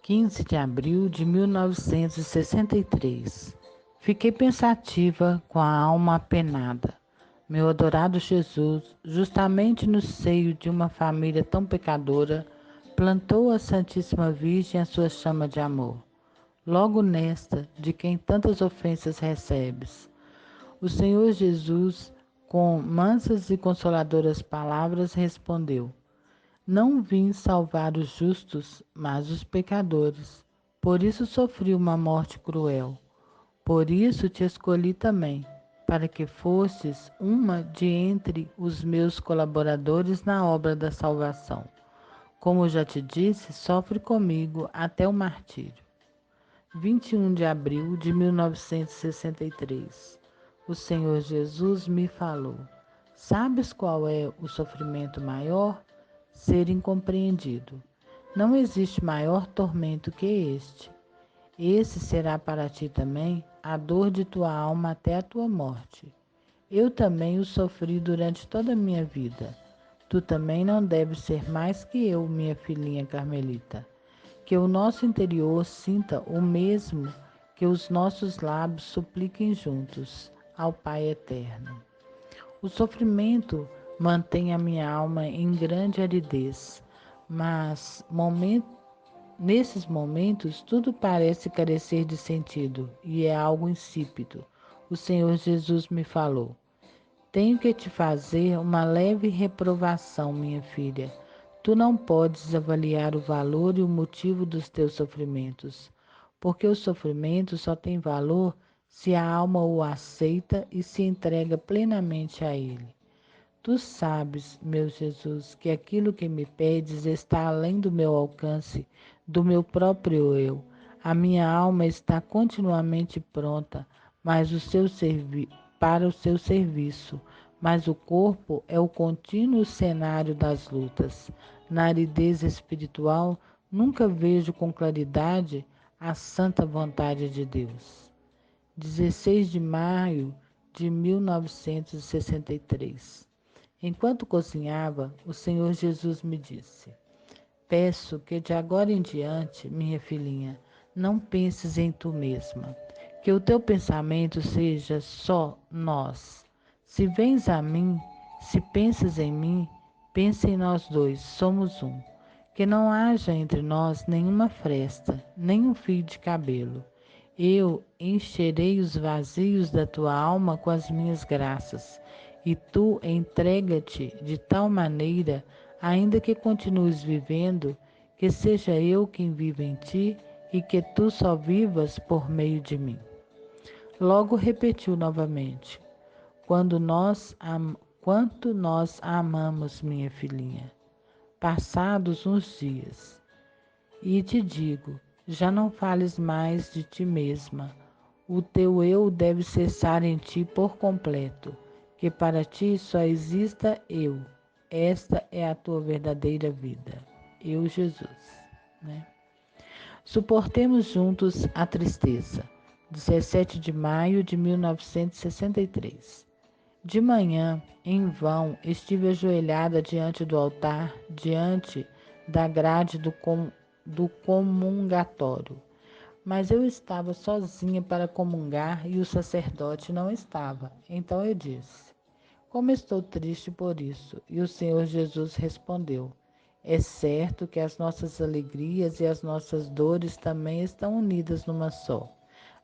15 de abril de 1963. Fiquei pensativa com a alma apenada. Meu adorado Jesus, justamente no seio de uma família tão pecadora, plantou a Santíssima Virgem a sua chama de amor. Logo nesta, de quem tantas ofensas recebes. O Senhor Jesus, com mansas e consoladoras palavras, respondeu: Não vim salvar os justos, mas os pecadores. Por isso sofri uma morte cruel. Por isso te escolhi também, para que fosses uma de entre os meus colaboradores na obra da salvação. Como já te disse, sofre comigo até o martírio. 21 de abril de 1963. O Senhor Jesus me falou: Sabes qual é o sofrimento maior? Ser incompreendido. Não existe maior tormento que este. Esse será para ti também a dor de tua alma até a tua morte. Eu também o sofri durante toda a minha vida. Tu também não deves ser mais que eu, minha filhinha Carmelita. Que o nosso interior sinta o mesmo, que os nossos lábios supliquem juntos ao Pai Eterno. O sofrimento mantém a minha alma em grande aridez, mas nesses momentos tudo parece carecer de sentido e é algo insípido. O Senhor Jesus me falou: Tenho que te fazer uma leve reprovação, minha filha. Tu não podes avaliar o valor e o motivo dos teus sofrimentos, porque o sofrimento só tem valor se a alma o aceita e se entrega plenamente a ele. Tu sabes, meu Jesus, que aquilo que me pedes está além do meu alcance, do meu próprio eu. A minha alma está continuamente pronta, para o seu serviço, mas o corpo é o contínuo cenário das lutas. Na aridez espiritual, nunca vejo com claridade a santa vontade de Deus. 16 de maio de 1963. Enquanto cozinhava, o Senhor Jesus me disse: Peço que de agora em diante, minha filhinha, não penses em tu mesma, que o teu pensamento seja só nós. Se vens a mim, se pensas em mim, pensa em nós dois, somos um. Que não haja entre nós nenhuma fresta, nem um fio de cabelo. Eu encherei os vazios da tua alma com as minhas graças, e tu entrega-te de tal maneira, ainda que continues vivendo, que seja eu quem viva em ti e que tu só vivas por meio de mim. Logo repetiu novamente: Quanto nós a amamos, minha filhinha. Passados uns dias, e te digo, já não fales mais de ti mesma. O teu eu deve cessar em ti por completo, que para ti só exista eu. Esta é a tua verdadeira vida. Eu, Jesus. Né? Suportemos juntos a tristeza. 17 de maio de 1963. De manhã, em vão, estive ajoelhada diante do altar, diante da grade do comungatório. Mas eu estava sozinha para comungar e o sacerdote não estava. Então eu disse: Como estou triste por isso. E o Senhor Jesus respondeu: É certo que as nossas alegrias e as nossas dores também estão unidas numa só.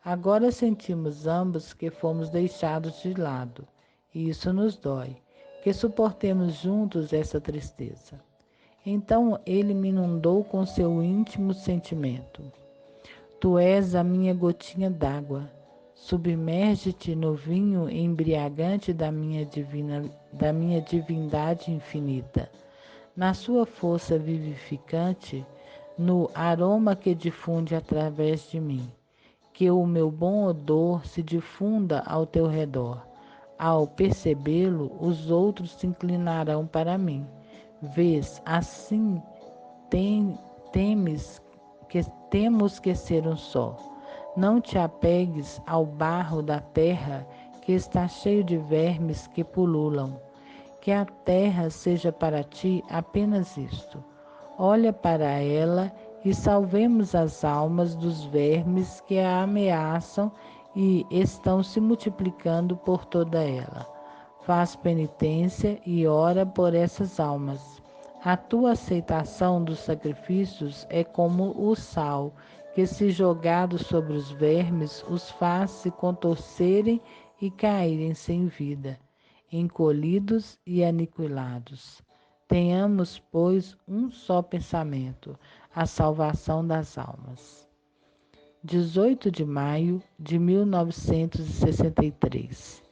Agora sentimos ambos que fomos deixados de lado, e isso nos dói. Que suportemos juntos essa tristeza. Então ele me inundou com seu íntimo sentimento. Tu és a minha gotinha d'água. Submerge-te no vinho embriagante da minha divindade infinita, na sua força vivificante, no aroma que difunde através de mim. Que o meu bom odor se difunda ao teu redor. Ao percebê-lo, os outros se inclinarão para mim. Vês, assim temes temos que ser um só. Não te apegues ao barro da terra que está cheio de vermes que pululam. Que a terra seja para ti apenas isto. Olha para ela e salvemos as almas dos vermes que a ameaçam e estão se multiplicando por toda ela. Faz penitência e ora por essas almas. A tua aceitação dos sacrifícios é como o sal, que se jogado sobre os vermes, os faz se contorcerem e caírem sem vida, encolhidos e aniquilados. Tenhamos, pois, um só pensamento, a salvação das almas. 18 de maio de 1963.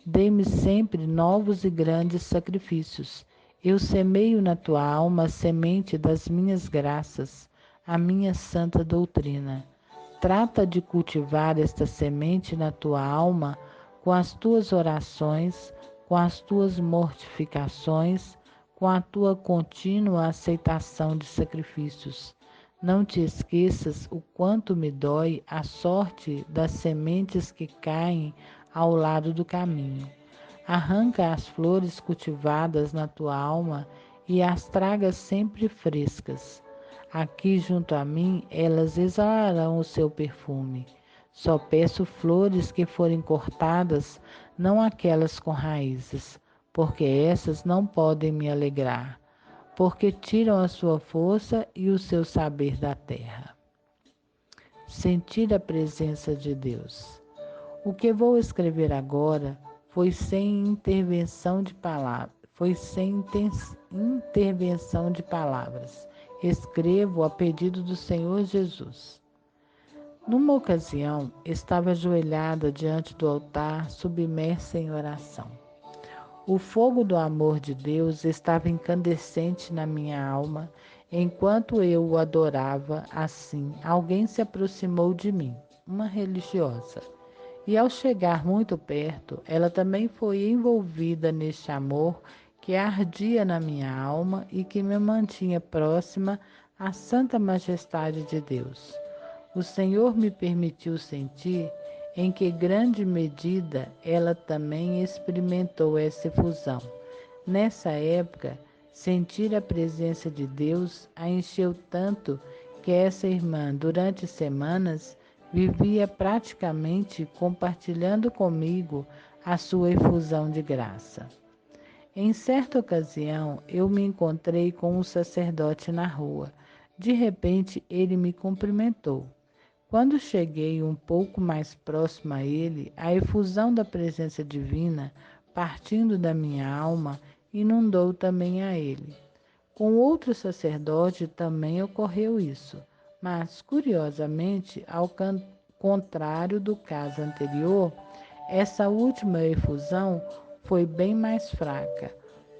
Dei-me sempre novos e grandes sacrifícios. Eu semeio na tua alma a semente das minhas graças, a minha santa doutrina. Trata de cultivar esta semente na tua alma com as tuas orações, com as tuas mortificações, com a tua contínua aceitação de sacrifícios. Não te esqueças o quanto me dói a sorte das sementes que caem ao lado do caminho. Arranca as flores cultivadas na tua alma e as tragas sempre frescas. Aqui junto a mim elas exalarão o seu perfume. Só peço flores que forem cortadas, não aquelas com raízes, porque essas não podem me alegrar, porque tiram a sua força e o seu saber da terra. Sentir a presença de Deus. O que vou escrever agora foi sem intervenção de palavras. Escrevo a pedido do Senhor Jesus. Numa ocasião, estava ajoelhada diante do altar, submersa em oração. O fogo do amor de Deus estava incandescente na minha alma. Enquanto eu o adorava assim, alguém se aproximou de mim, uma religiosa. E ao chegar muito perto, ela também foi envolvida neste amor que ardia na minha alma e que me mantinha próxima à santa majestade de Deus. O Senhor me permitiu sentir em que grande medida ela também experimentou essa efusão. Nessa época, sentir a presença de Deus a encheu tanto que essa irmã, durante semanas, vivia praticamente compartilhando comigo a sua efusão de graça. Em certa ocasião, eu me encontrei com um sacerdote na rua. De repente, ele me cumprimentou. Quando cheguei um pouco mais próximo a ele, a efusão da presença divina, partindo da minha alma, inundou também a ele. Com outro sacerdote também ocorreu isso, mas, curiosamente, ao contrário do caso anterior, essa última efusão foi bem mais fraca.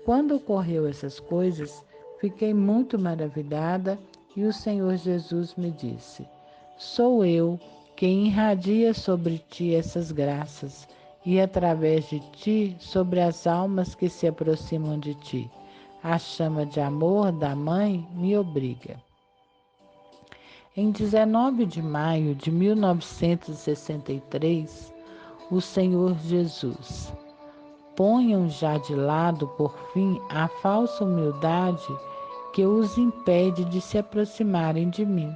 Quando ocorreu essas coisas, fiquei muito maravilhada e o Senhor Jesus me disse: Sou eu quem irradia sobre ti essas graças e através de ti sobre as almas que se aproximam de ti. A chama de amor da mãe me obriga. Em 19 de maio de 1963, o Senhor Jesus. Ponham já de lado, por fim, a falsa humildade que os impede de se aproximarem de mim.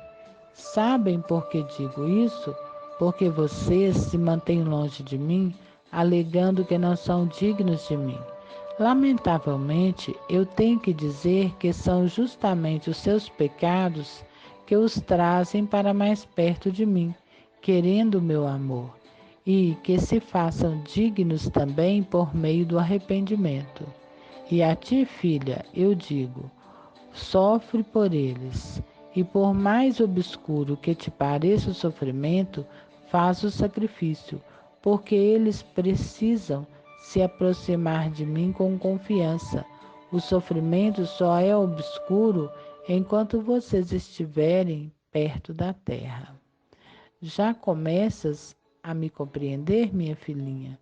Sabem por que digo isso? Porque vocês se mantêm longe de mim, alegando que não são dignos de mim. Lamentavelmente, eu tenho que dizer que são justamente os seus pecados que os trazem para mais perto de mim, querendo o meu amor, e que se façam dignos também por meio do arrependimento. E a ti, filha, eu digo: sofre por eles, e por mais obscuro que te pareça o sofrimento, faz o sacrifício, porque eles precisam se aproximar de mim com confiança. O sofrimento só é obscuro enquanto vocês estiverem perto da terra. Já começas a me compreender, minha filhinha?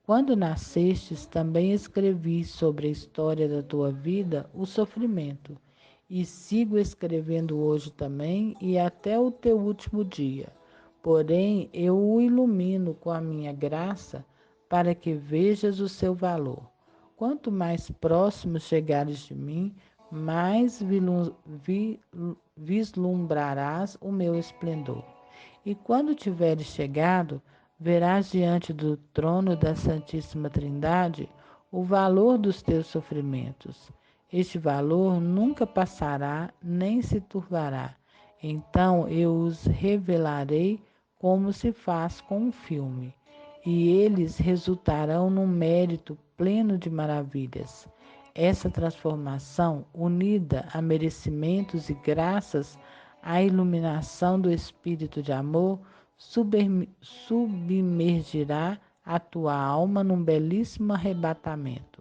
Quando nascestes, também escrevi sobre a história da tua vida o sofrimento, e sigo escrevendo hoje também e até o teu último dia. Porém, eu o ilumino com a minha graça para que vejas o seu valor. Quanto mais próximo chegares de mim, mais vislumbrarás o meu esplendor. E quando tiveres chegado, verás diante do trono da Santíssima Trindade o valor dos teus sofrimentos. Este valor nunca passará nem se turvará. Então eu os revelarei como se faz com um filme, e eles resultarão num mérito pleno de maravilhas. Essa transformação, unida a merecimentos e graças à iluminação do Espírito de amor, submergirá a tua alma num belíssimo arrebatamento.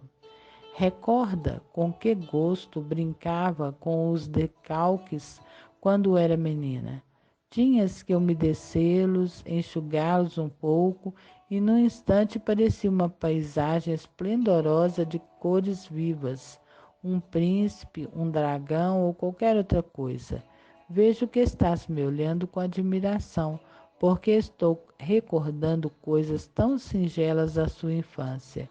Recorda com que gosto brincava com os decalques quando era menina. Tinhas que umedecê-los, enxugá-los um pouco, e num instante parecia uma paisagem esplendorosa de cores vivas, um príncipe, um dragão ou qualquer outra coisa. Vejo que estás me olhando com admiração, porque estou recordando coisas tão singelas da sua infância.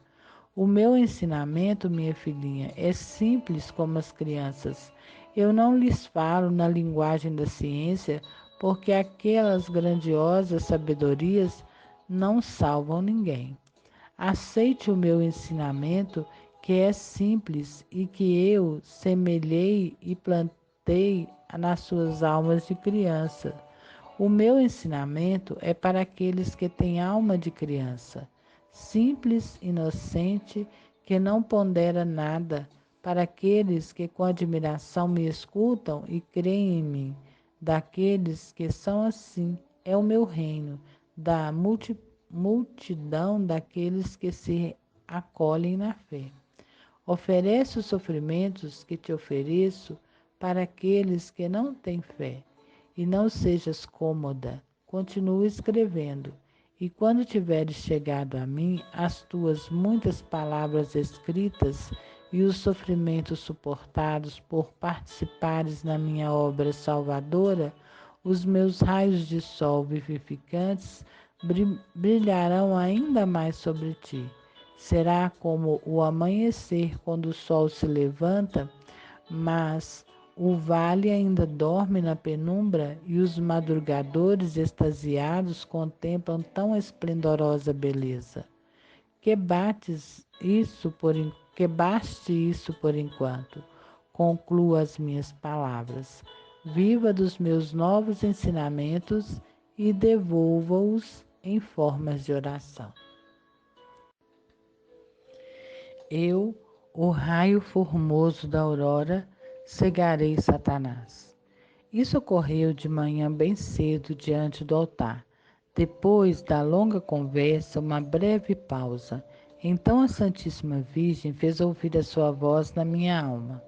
O meu ensinamento, minha filhinha, é simples como as crianças. Eu não lhes falo na linguagem da ciência, porque aquelas grandiosas sabedorias não salvam ninguém. Aceite o meu ensinamento, que é simples e que eu semelhei e plantei nas suas almas de criança. O meu ensinamento é para aqueles que têm alma de criança, simples, inocente, que não pondera nada, para aqueles que com admiração me escutam e creem em mim, daqueles que são assim, é o meu reino, da multidão daqueles que se acolhem na fé. Oferece os sofrimentos que te ofereço para aqueles que não têm fé. E não sejas cômoda, continua escrevendo. E quando tiveres chegado a mim, as tuas muitas palavras escritas e os sofrimentos suportados por participares na minha obra salvadora, os meus raios de sol vivificantes brilharão ainda mais sobre ti. Será como o amanhecer quando o sol se levanta, mas o vale ainda dorme na penumbra e os madrugadores extasiados contemplam tão esplendorosa beleza. Que baste isso por enquanto. Concluo as minhas palavras. Viva dos meus novos ensinamentos e devolva-os em formas de oração. Eu, o raio formoso da aurora, cegarei Satanás. Isso ocorreu de manhã bem cedo diante do altar. Depois da longa conversa, uma breve pausa. Então a Santíssima Virgem fez ouvir a sua voz na minha alma.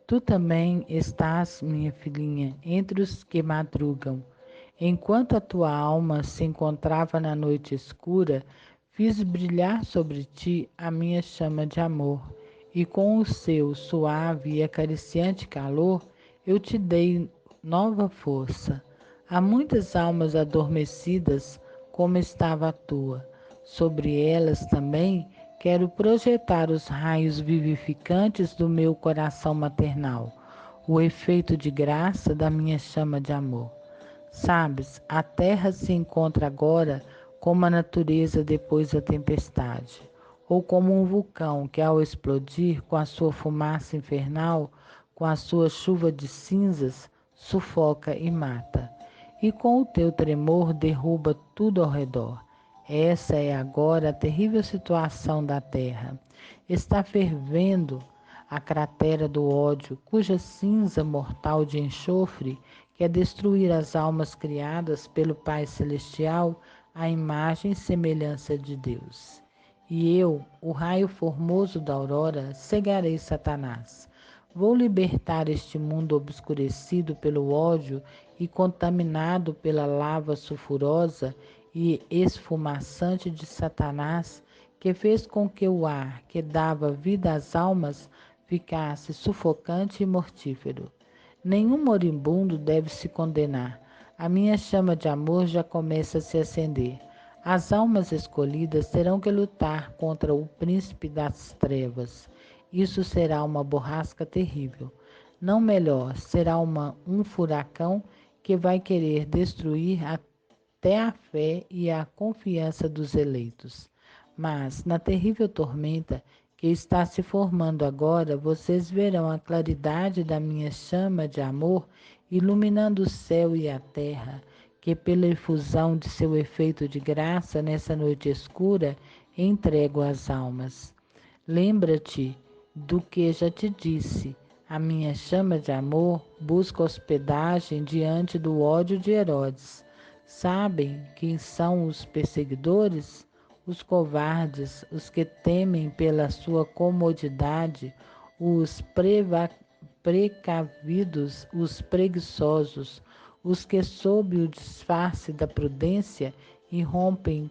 Tu também estás, minha filhinha, entre os que madrugam. Enquanto a tua alma se encontrava na noite escura, fiz brilhar sobre ti a minha chama de amor, e com o seu suave e acariciante calor, eu te dei nova força. Há muitas almas adormecidas, como estava a tua. Sobre elas também quero projetar os raios vivificantes do meu coração maternal, o efeito de graça da minha chama de amor. Sabes, a terra se encontra agora como a natureza depois da tempestade, ou como um vulcão que, ao explodir com a sua fumaça infernal, com a sua chuva de cinzas, sufoca e mata. E com o teu tremor derruba tudo ao redor. Essa é agora a terrível situação da terra. Está fervendo a cratera do ódio, cuja cinza mortal de enxofre quer destruir as almas criadas pelo Pai Celestial à imagem e semelhança de Deus. E eu, o raio formoso da aurora, cegarei Satanás. Vou libertar este mundo obscurecido pelo ódio e contaminado pela lava sulfurosa e esfumaçante de Satanás, que fez com que o ar que dava vida às almas ficasse sufocante e mortífero. Nenhum moribundo deve se condenar. A minha chama de amor já começa a se acender. As almas escolhidas terão que lutar contra o príncipe das trevas. isso será uma borrasca terrível. Não melhor, será um furacão que vai querer destruir até a fé e a confiança dos eleitos. Mas, na terrível tormenta que está se formando agora, vocês verão a claridade da minha chama de amor iluminando o céu e a terra, que pela efusão de seu efeito de graça nessa noite escura, entrego às almas. Lembra-te do que já te disse. A minha chama de amor busca hospedagem diante do ódio de Herodes. Sabem quem são os perseguidores? Os covardes, os que temem pela sua comodidade, os precavidos, os preguiçosos, os que, sob o disfarce da prudência, irrompem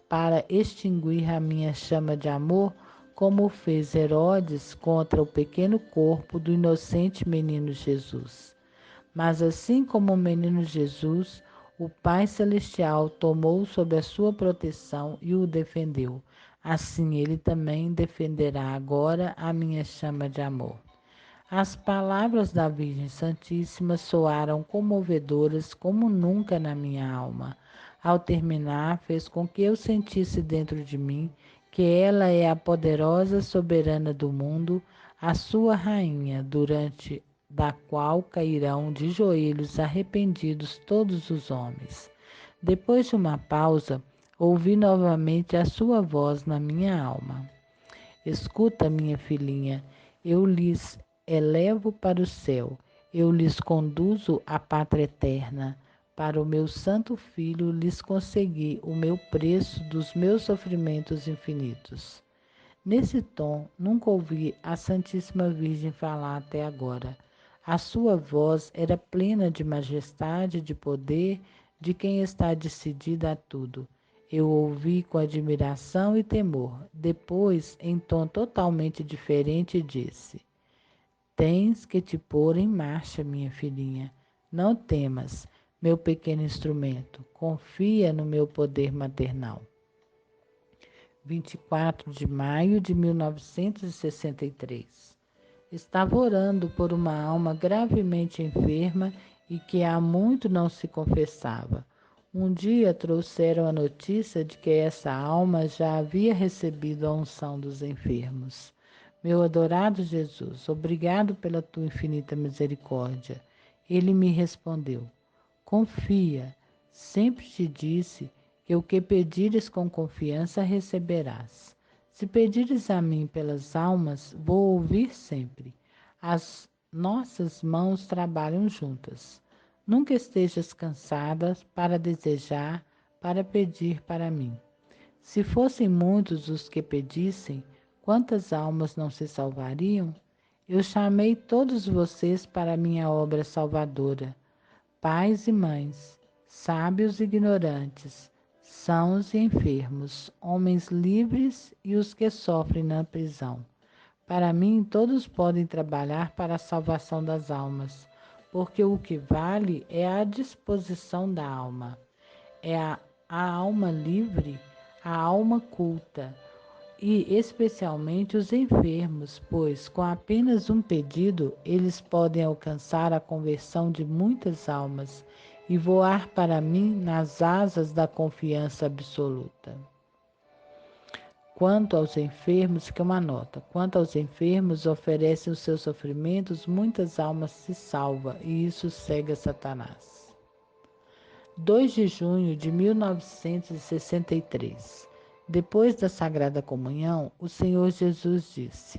para extinguir a minha chama de amor, como fez Herodes contra o pequeno corpo do inocente menino Jesus. Mas assim como o menino Jesus, o Pai Celestial tomou sob a sua proteção e o defendeu. Assim ele também defenderá agora a minha chama de amor. As palavras da Virgem Santíssima soaram comovedoras como nunca na minha alma. Ao terminar, fez com que eu sentisse dentro de mim que ela é a poderosa soberana do mundo, a sua rainha, durante da qual cairão de joelhos arrependidos todos os homens. Depois de uma pausa, ouvi novamente a sua voz na minha alma. Escuta, minha filhinha, eu lhes elevo para o céu, eu lhes conduzo à pátria eterna. Para o meu santo Filho lhes consegui o meu preço dos meus sofrimentos infinitos. Nesse tom, nunca ouvi a Santíssima Virgem falar até agora. A sua voz era plena de majestade e de poder de quem está decidida a tudo. Eu ouvi com admiração e temor. Depois, em tom totalmente diferente, disse: Tens que te pôr em marcha, minha filhinha. Não temas, meu pequeno instrumento. Confia no meu poder maternal. 24 de maio de 1963. Estava orando por uma alma gravemente enferma e que há muito não se confessava. Um dia trouxeram a notícia de que essa alma já havia recebido a unção dos enfermos. Meu adorado Jesus, obrigado pela tua infinita misericórdia. Ele me respondeu: Confia, sempre te disse que o que pedires com confiança receberás. Se pedires a mim pelas almas, vou ouvir sempre. As nossas mãos trabalham juntas. Nunca estejas cansada para desejar, para pedir para mim. Se fossem muitos os que pedissem, quantas almas não se salvariam? Eu chamei todos vocês para a minha obra salvadora. Pais e mães, sábios e ignorantes, sãos e enfermos, homens livres e os que sofrem na prisão. Para mim, todos podem trabalhar para a salvação das almas, porque o que vale é a disposição da alma. É a alma livre, a alma culta, e especialmente os enfermos, pois com apenas um pedido eles podem alcançar a conversão de muitas almas e voar para mim nas asas da confiança absoluta. Quanto aos enfermos, que é uma nota, quanto aos enfermos oferecem os seus sofrimentos, muitas almas se salvam e isso cega Satanás. 2 de junho de 1963. Depois da Sagrada Comunhão, o Senhor Jesus disse: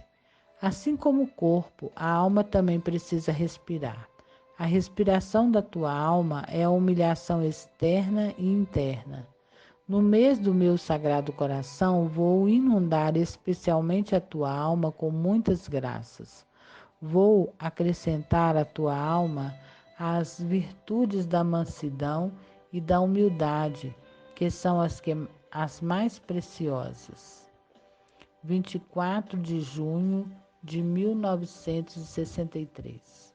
Assim como o corpo, a alma também precisa respirar. A respiração da tua alma é a humilhação externa e interna. No mês do meu Sagrado Coração, vou inundar especialmente a tua alma com muitas graças. Vou acrescentar à tua alma as virtudes da mansidão e da humildade, que são as mais preciosas. 24 de junho de 1963.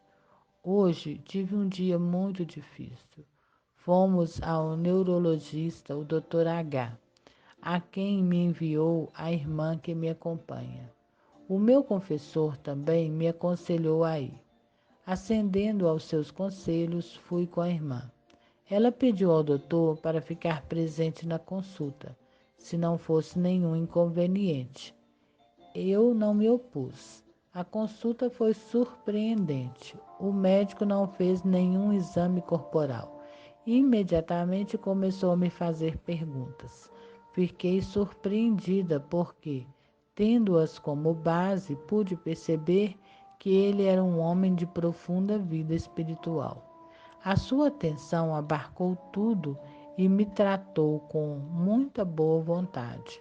Hoje tive um dia muito difícil. Fomos ao neurologista, o Dr. H., a quem me enviou a irmã que me acompanha. O meu confessor também me aconselhou a ir. Acendendo aos seus conselhos, fui com a irmã. Ela pediu ao doutor para ficar presente na consulta, se não fosse nenhum inconveniente. Eu não me opus. A consulta foi surpreendente. O médico não fez nenhum exame corporal. Imediatamente começou a me fazer perguntas. Fiquei surpreendida porque, tendo-as como base, pude perceber que ele era um homem de profunda vida espiritual. A sua atenção abarcou tudo e me tratou com muita boa vontade.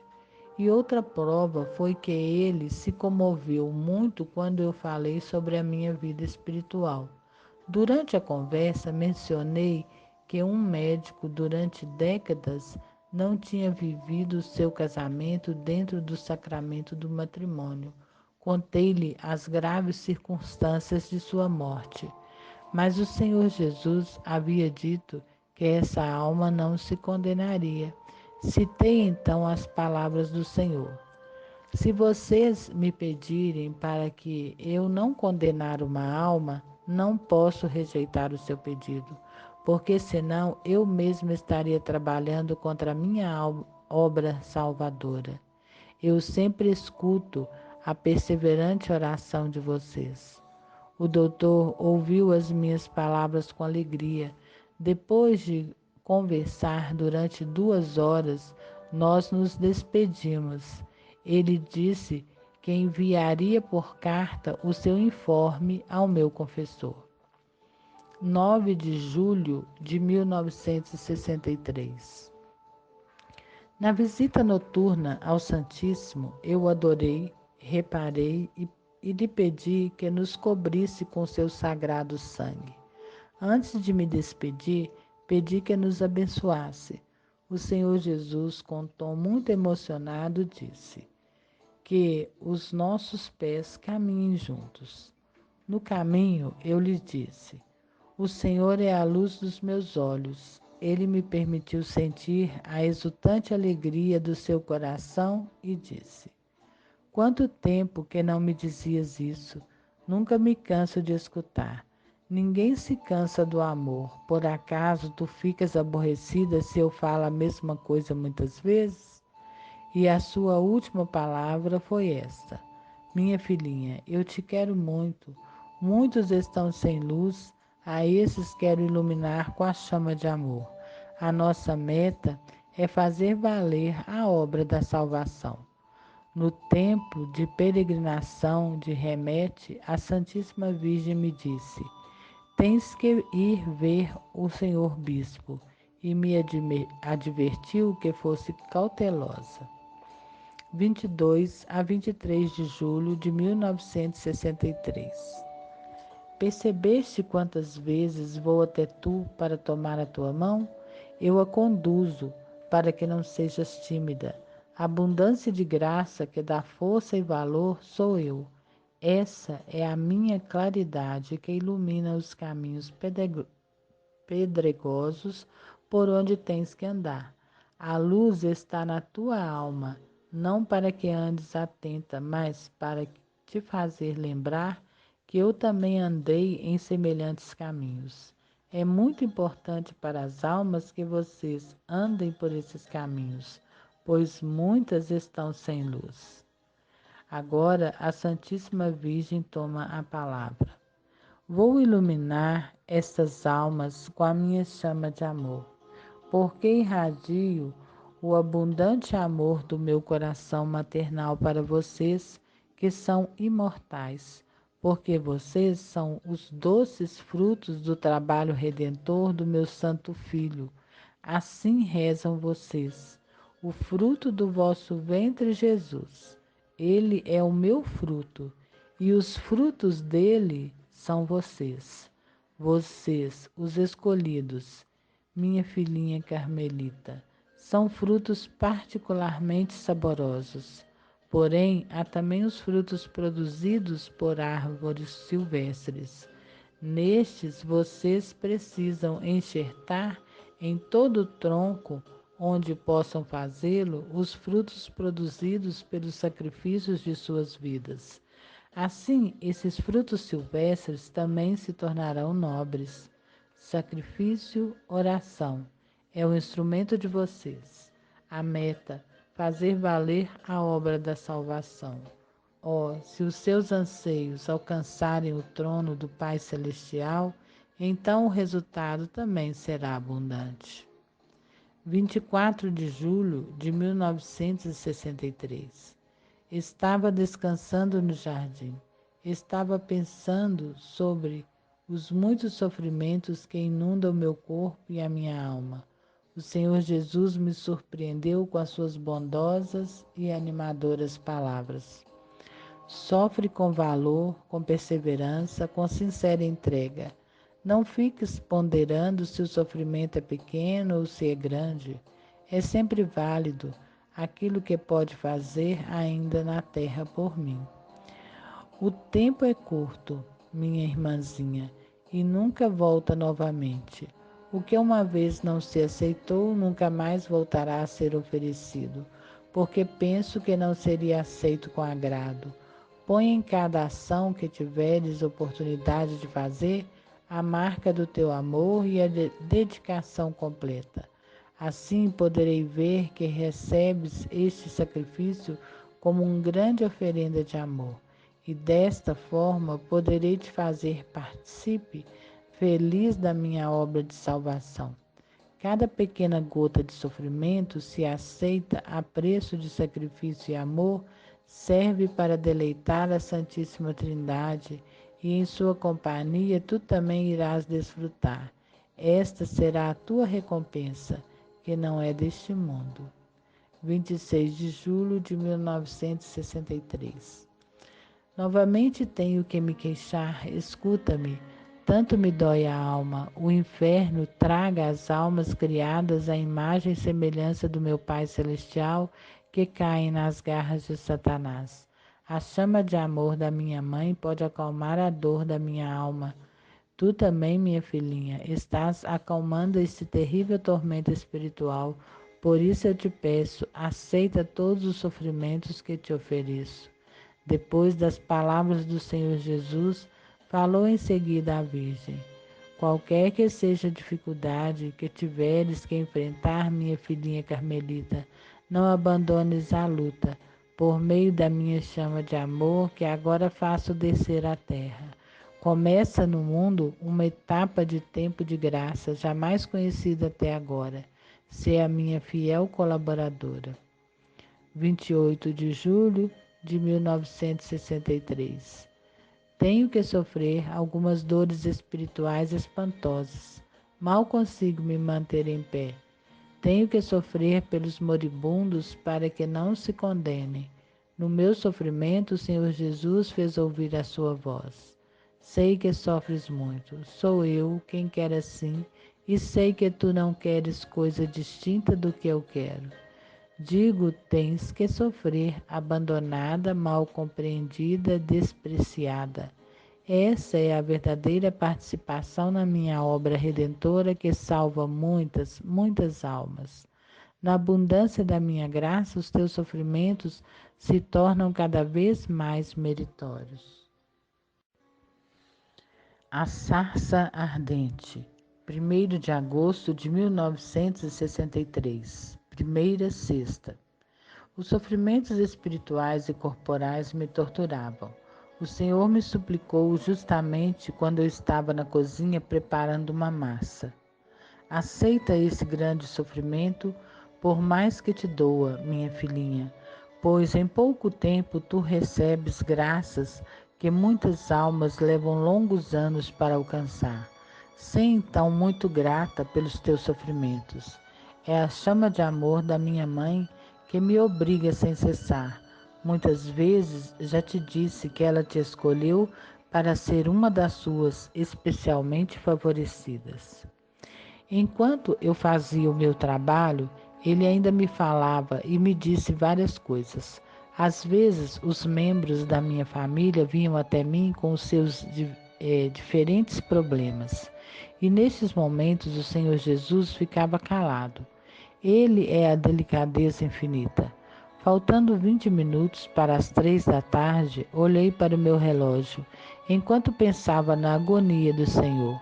E outra prova foi que ele se comoveu muito quando eu falei sobre a minha vida espiritual. Durante a conversa, mencionei que um médico, durante décadas, não tinha vivido seu casamento dentro do sacramento do matrimônio. Contei-lhe as graves circunstâncias de sua morte. Mas o Senhor Jesus havia dito que essa alma não se condenaria. Citei então as palavras do Senhor. Se vocês me pedirem para que eu não condenar uma alma, não posso rejeitar o seu pedido, porque senão eu mesmo estaria trabalhando contra a minha obra salvadora. Eu sempre escuto a perseverante oração de vocês. O doutor ouviu as minhas palavras com alegria. Depois de conversar durante 2 horas, nós nos despedimos. Ele disse que enviaria por carta o seu informe ao meu confessor. 9 de julho de 1963. Na visita noturna ao Santíssimo, eu o adorei, reparei e lhe pedi que nos cobrisse com seu sagrado sangue. Antes de me despedir, pedi que nos abençoasse. O Senhor Jesus, com tom muito emocionado, disse que os nossos pés caminhem juntos. No caminho, eu lhe disse: o Senhor é a luz dos meus olhos. Ele me permitiu sentir a exultante alegria do seu coração e disse: quanto tempo que não me dizias isso? Nunca me canso de escutar. Ninguém se cansa do amor. Por acaso tu ficas aborrecida se eu falo a mesma coisa muitas vezes? E a sua última palavra foi esta: minha filhinha, eu te quero muito. Muitos estão sem luz, a esses quero iluminar com a chama de amor. A nossa meta é fazer valer a obra da salvação. No tempo de peregrinação de Remete, a Santíssima Virgem me disse: tens que ir ver o senhor bispo, e me advertiu que fosse cautelosa. 22 a 23 de julho de 1963. Percebeste quantas vezes vou até tu para tomar a tua mão? Eu a conduzo para que não sejas tímida. A abundância de graça que dá força e valor sou eu. Essa é a minha claridade que ilumina os caminhos pedregosos por onde tens que andar. A luz está na tua alma, não para que andes atenta, mas para te fazer lembrar que eu também andei em semelhantes caminhos. É muito importante para as almas que vocês andem por esses caminhos, pois muitas estão sem luz. Agora a Santíssima Virgem toma a palavra. Vou iluminar estas almas com a minha chama de amor, porque irradio o abundante amor do meu coração maternal para vocês, que são imortais, porque vocês são os doces frutos do trabalho redentor do meu Santo Filho. Assim rezam vocês. O fruto do vosso ventre, Jesus. Ele é o meu fruto, e os frutos dele são vocês. Vocês, os escolhidos, minha filhinha Carmelita, são frutos particularmente saborosos. Porém, há também os frutos produzidos por árvores silvestres. Nestes, vocês precisam enxertar em todo o tronco onde possam fazê-lo os frutos produzidos pelos sacrifícios de suas vidas. Assim, esses frutos silvestres também se tornarão nobres. Sacrifício, oração, é o instrumento de vocês. A meta, fazer valer a obra da salvação. Oh, se os seus anseios alcançarem o trono do Pai Celestial, então o resultado também será abundante. 24 de julho de 1963. Estava descansando no jardim. Estava pensando sobre os muitos sofrimentos que inundam meu corpo e a minha alma. O Senhor Jesus me surpreendeu com as suas bondosas e animadoras palavras. Sofre com valor, com perseverança, com sincera entrega. Não fiques ponderando se o sofrimento é pequeno ou se é grande. É sempre válido aquilo que pode fazer ainda na terra por mim. O tempo é curto, minha irmãzinha, e nunca volta novamente. O que uma vez não se aceitou, nunca mais voltará a ser oferecido, porque penso que não seria aceito com agrado. Põe em cada ação que tiveres oportunidade de fazer a marca do teu amor e a dedicação completa. Assim poderei ver que recebes este sacrifício como uma grande oferenda de amor, e desta forma poderei te fazer participe feliz da minha obra de salvação. Cada pequena gota de sofrimento, se aceita a preço de sacrifício e amor, serve para deleitar a Santíssima Trindade, e em sua companhia tu também irás desfrutar. Esta será a tua recompensa, que não é deste mundo. 26 de julho de 1963. Novamente tenho que me queixar, escuta-me. Tanto me dói a alma. O inferno traga as almas criadas à imagem e semelhança do meu Pai Celestial, que caem nas garras de Satanás. A chama de amor da minha mãe pode acalmar a dor da minha alma. Tu também, minha filhinha, estás acalmando esse terrível tormento espiritual. Por isso eu te peço, aceita todos os sofrimentos que te ofereço. Depois das palavras do Senhor Jesus, falou em seguida à Virgem: qualquer que seja a dificuldade que tiveres que enfrentar, minha filhinha Carmelita, não abandones a luta, por meio da minha chama de amor que agora faço descer à terra. Começa no mundo uma etapa de tempo de graça jamais conhecida até agora. Ser a minha fiel colaboradora. 28 de julho de 1963. Tenho que sofrer algumas dores espirituais espantosas. Mal consigo me manter em pé. Tenho que sofrer pelos moribundos para que não se condenem. No meu sofrimento, o Senhor Jesus fez ouvir a sua voz. Sei que sofres muito. Sou eu quem quer assim, e sei que tu não queres coisa distinta do que eu quero. Digo, tens que sofrer, abandonada, mal compreendida, despreciada. Essa é a verdadeira participação na minha obra redentora que salva muitas, muitas almas. Na abundância da minha graça, os teus sofrimentos se tornam cada vez mais meritórios. A sarça ardente, 1º de agosto de 1963, primeira sexta. Os sofrimentos espirituais e corporais me torturavam. O Senhor me suplicou justamente quando eu estava na cozinha preparando uma massa. Aceita esse grande sofrimento, por mais que te doa, minha filhinha, pois em pouco tempo tu recebes graças que muitas almas levam longos anos para alcançar. Sei então muito grata pelos teus sofrimentos. É a chama de amor da minha mãe que me obriga sem cessar. Muitas vezes já te disse que ela te escolheu para ser uma das suas especialmente favorecidas. Enquanto eu fazia o meu trabalho, ele ainda me falava e me disse várias coisas. Às vezes, os membros da minha família vinham até mim com os seus diferentes problemas. E nesses momentos, o Senhor Jesus ficava calado. Ele é a delicadeza infinita. Faltando 20 minutos para as 3 da tarde, olhei para o meu relógio, enquanto pensava na agonia do Senhor.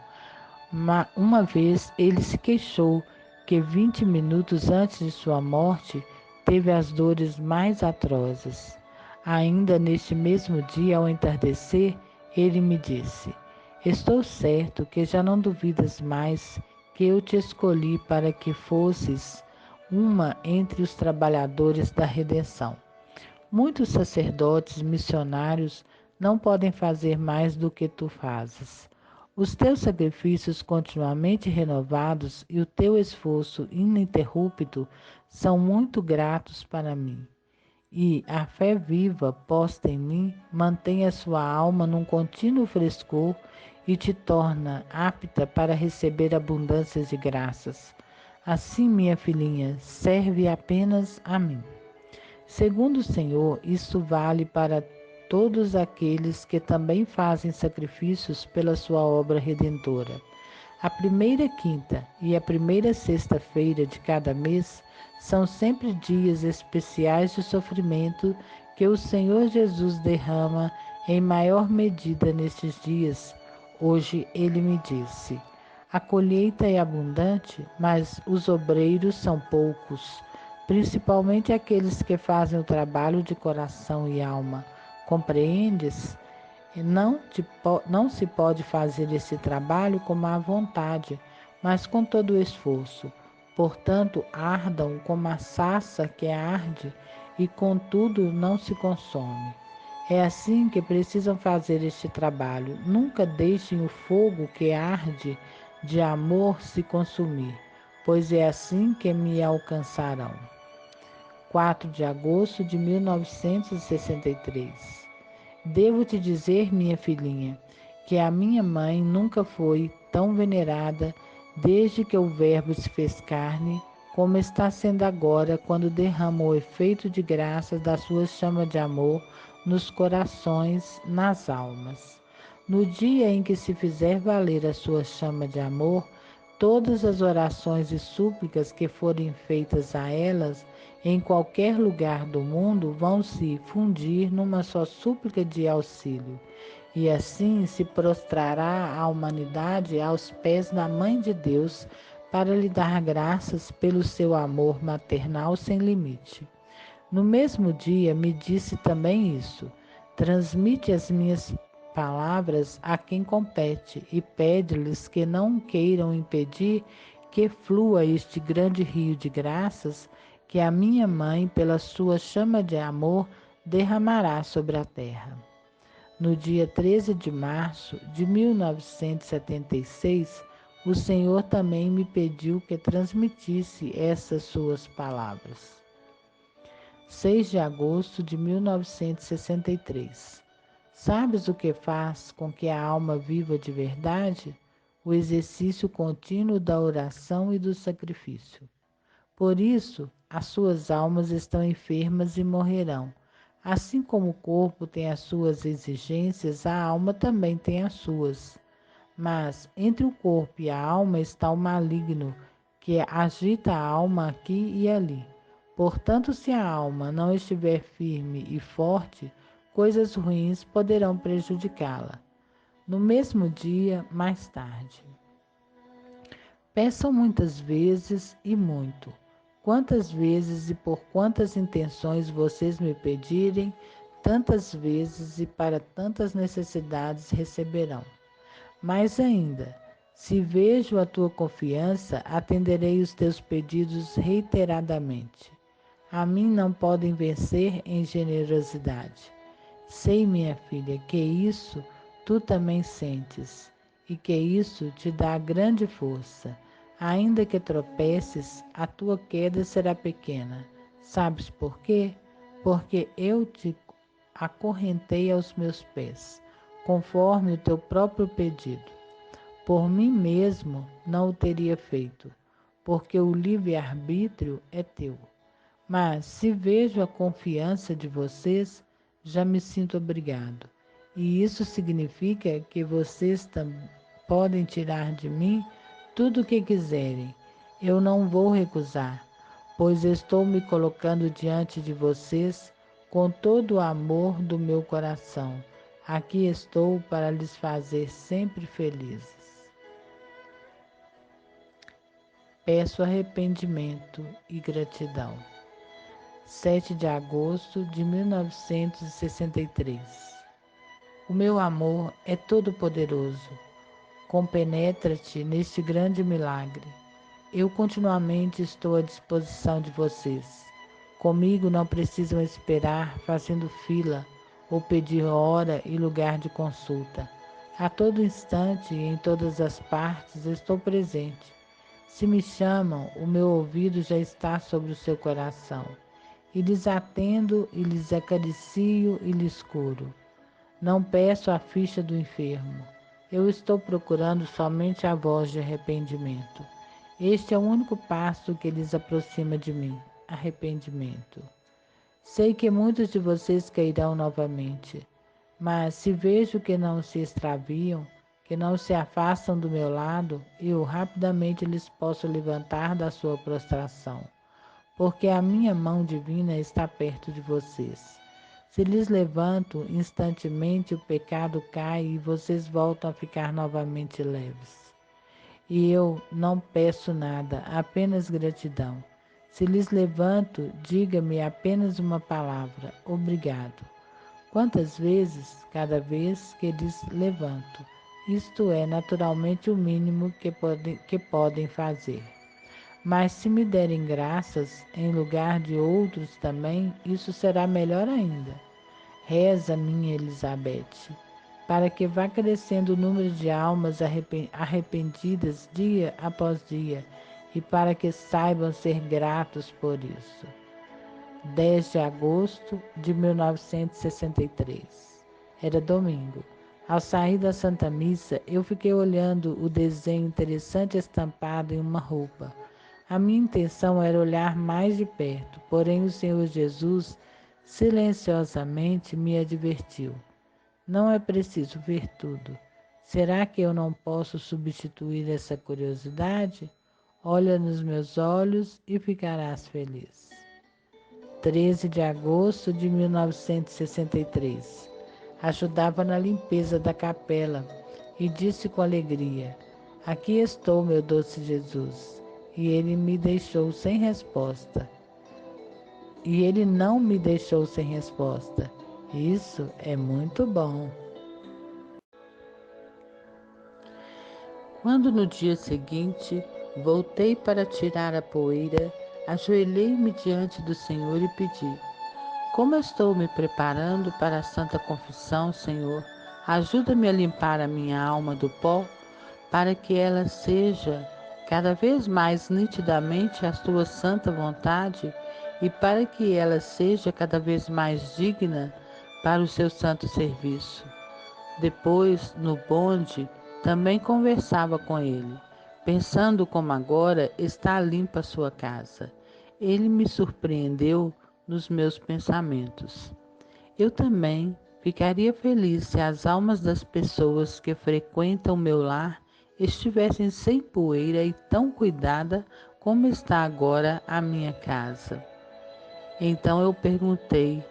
Uma vez ele se queixou que 20 minutos antes de sua morte teve as dores mais atrozes. Ainda neste mesmo dia, ao entardecer, ele me disse: Estou certo que já não duvidas mais que eu te escolhi para que fosses uma entre os trabalhadores da redenção. Muitos sacerdotes missionários não podem fazer mais do que tu fazes. Os teus sacrifícios continuamente renovados e o teu esforço ininterrupto são muito gratos para mim. E a fé viva posta em mim mantém a sua alma num contínuo frescor e te torna apta para receber abundâncias de graças. Assim, minha filhinha, serve apenas a mim. Segundo o Senhor, isso vale para todos aqueles que também fazem sacrifícios pela sua obra redentora. A primeira quinta e a primeira sexta-feira de cada mês são sempre dias especiais de sofrimento que o Senhor Jesus derrama em maior medida nestes dias. Hoje ele me disse: a colheita é abundante, mas os obreiros são poucos, principalmente aqueles que fazem o trabalho de coração e alma. Compreendes? Não se pode fazer esse trabalho com má vontade, mas com todo o esforço. Portanto, ardam como a sarça que arde e, contudo, não se consome. É assim que precisam fazer este trabalho. Nunca deixem o fogo que arde de amor se consumir, pois é assim que me alcançarão. 4 de agosto de 1963. Devo te dizer, minha filhinha, que a minha mãe nunca foi tão venerada desde que o Verbo se fez carne, como está sendo agora quando derrama o efeito de graça da sua chama de amor nos corações, nas almas. No dia em que se fizer valer a sua chama de amor, todas as orações e súplicas que forem feitas a elas em qualquer lugar do mundo vão se fundir numa só súplica de auxílio. E assim se prostrará a humanidade aos pés da Mãe de Deus para lhe dar graças pelo seu amor maternal sem limite. No mesmo dia me disse também isso: transmite as minhas palavras a quem compete e pede-lhes que não queiram impedir que flua este grande rio de graças que a minha mãe, pela sua chama de amor, derramará sobre a terra. No dia 13 de março de 1976, o Senhor também me pediu que transmitisse essas suas palavras. 6 de agosto de 1963. Sabes o que faz com que a alma viva de verdade? O exercício contínuo da oração e do sacrifício. Por isso, as suas almas estão enfermas e morrerão. Assim como o corpo tem as suas exigências, a alma também tem as suas. Mas entre o corpo e a alma está o maligno, que agita a alma aqui e ali. Portanto, se a alma não estiver firme e forte, coisas ruins poderão prejudicá-la. No mesmo dia, mais tarde. Peçam muitas vezes e muito. Quantas vezes e por quantas intenções vocês me pedirem, tantas vezes e para tantas necessidades receberão. Mais ainda, se vejo a tua confiança, atenderei os teus pedidos reiteradamente. A mim não podem vencer em generosidade. Sei, minha filha, que isso tu também sentes, e que isso te dá grande força. Ainda que tropeces, a tua queda será pequena. Sabes por quê? Porque eu te acorrentei aos meus pés, conforme o teu próprio pedido. Por mim mesmo não o teria feito, porque o livre-arbítrio é teu. Mas se vejo a confiança de vocês, já me sinto obrigado. E isso significa que vocês podem tirar de mim tudo o que quiserem. Eu não vou recusar, pois estou me colocando diante de vocês com todo o amor do meu coração. Aqui estou para lhes fazer sempre felizes. Peço arrependimento e gratidão. 7 de agosto de 1963. O meu amor é todo-poderoso. Compenetra-te neste grande milagre. Eu continuamente estou à disposição de vocês. Comigo não precisam esperar fazendo fila ou pedir hora e lugar de consulta. A todo instante e em todas as partes estou presente. Se me chamam, o meu ouvido já está sobre o seu coração. E lhes atendo, e lhes acaricio e lhes curo. Não peço a ficha do enfermo. Eu estou procurando somente a voz de arrependimento. Este é o único passo que lhes aproxima de mim, arrependimento. Sei que muitos de vocês cairão novamente, mas se vejo que não se extraviam, que não se afastam do meu lado, eu rapidamente lhes posso levantar da sua prostração, porque a minha mão divina está perto de vocês. Se lhes levanto, instantemente o pecado cai e vocês voltam a ficar novamente leves. E eu não peço nada, apenas gratidão. Se lhes levanto, diga-me apenas uma palavra: obrigado. Quantas vezes? Cada vez que lhes levanto. Isto é naturalmente o mínimo que podem fazer. Mas se me derem graças em lugar de outros também, isso será melhor ainda. Reza, minha Elizabeth, para que vá crescendo o número de almas arrependidas dia após dia e para que saibam ser gratos por isso. 10 de agosto de 1963. Era domingo. Ao sair da Santa Missa, eu fiquei olhando o desenho interessante estampado em uma roupa. A minha intenção era olhar mais de perto, porém o Senhor Jesus silenciosamente me advertiu. Não é preciso ver tudo. Será que eu não posso substituir essa curiosidade? Olha nos meus olhos e ficarás feliz. 13 de agosto de 1963. Ajudava na limpeza da capela e disse com alegria: aqui estou, meu doce Jesus. E ele me deixou sem resposta. E ele não me deixou sem resposta. Isso é muito bom. Quando no dia seguinte voltei para tirar a poeira, ajoelhei-me diante do Senhor e pedi: como eu estou me preparando para a Santa Confissão, Senhor, ajuda-me a limpar a minha alma do pó, para que ela seja cada vez mais nitidamente a tua santa vontade e para que ela seja cada vez mais digna para o seu santo serviço. Depois, no bonde, também conversava com ele, pensando como agora está limpa a sua casa. Ele me surpreendeu nos meus pensamentos. Eu também ficaria feliz se as almas das pessoas que frequentam meu lar estivessem sem poeira e tão cuidada como está agora a minha casa. Então eu perguntei: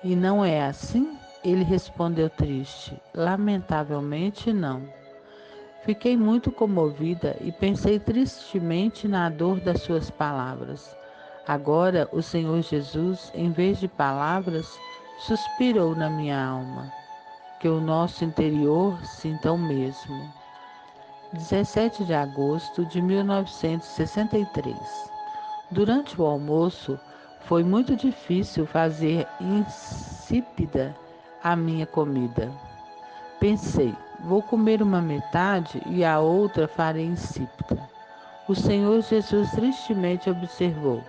e não é assim? Ele respondeu triste: lamentavelmente não. Fiquei muito comovida e pensei tristemente na dor das suas palavras. Agora o Senhor Jesus, em vez de palavras, suspirou na minha alma. Que o nosso interior sinta o mesmo. 17 de agosto de 1963. Durante o almoço, foi muito difícil fazer insípida a minha comida. Pensei, vou comer uma metade e a outra farei insípida. O Senhor Jesus tristemente observou: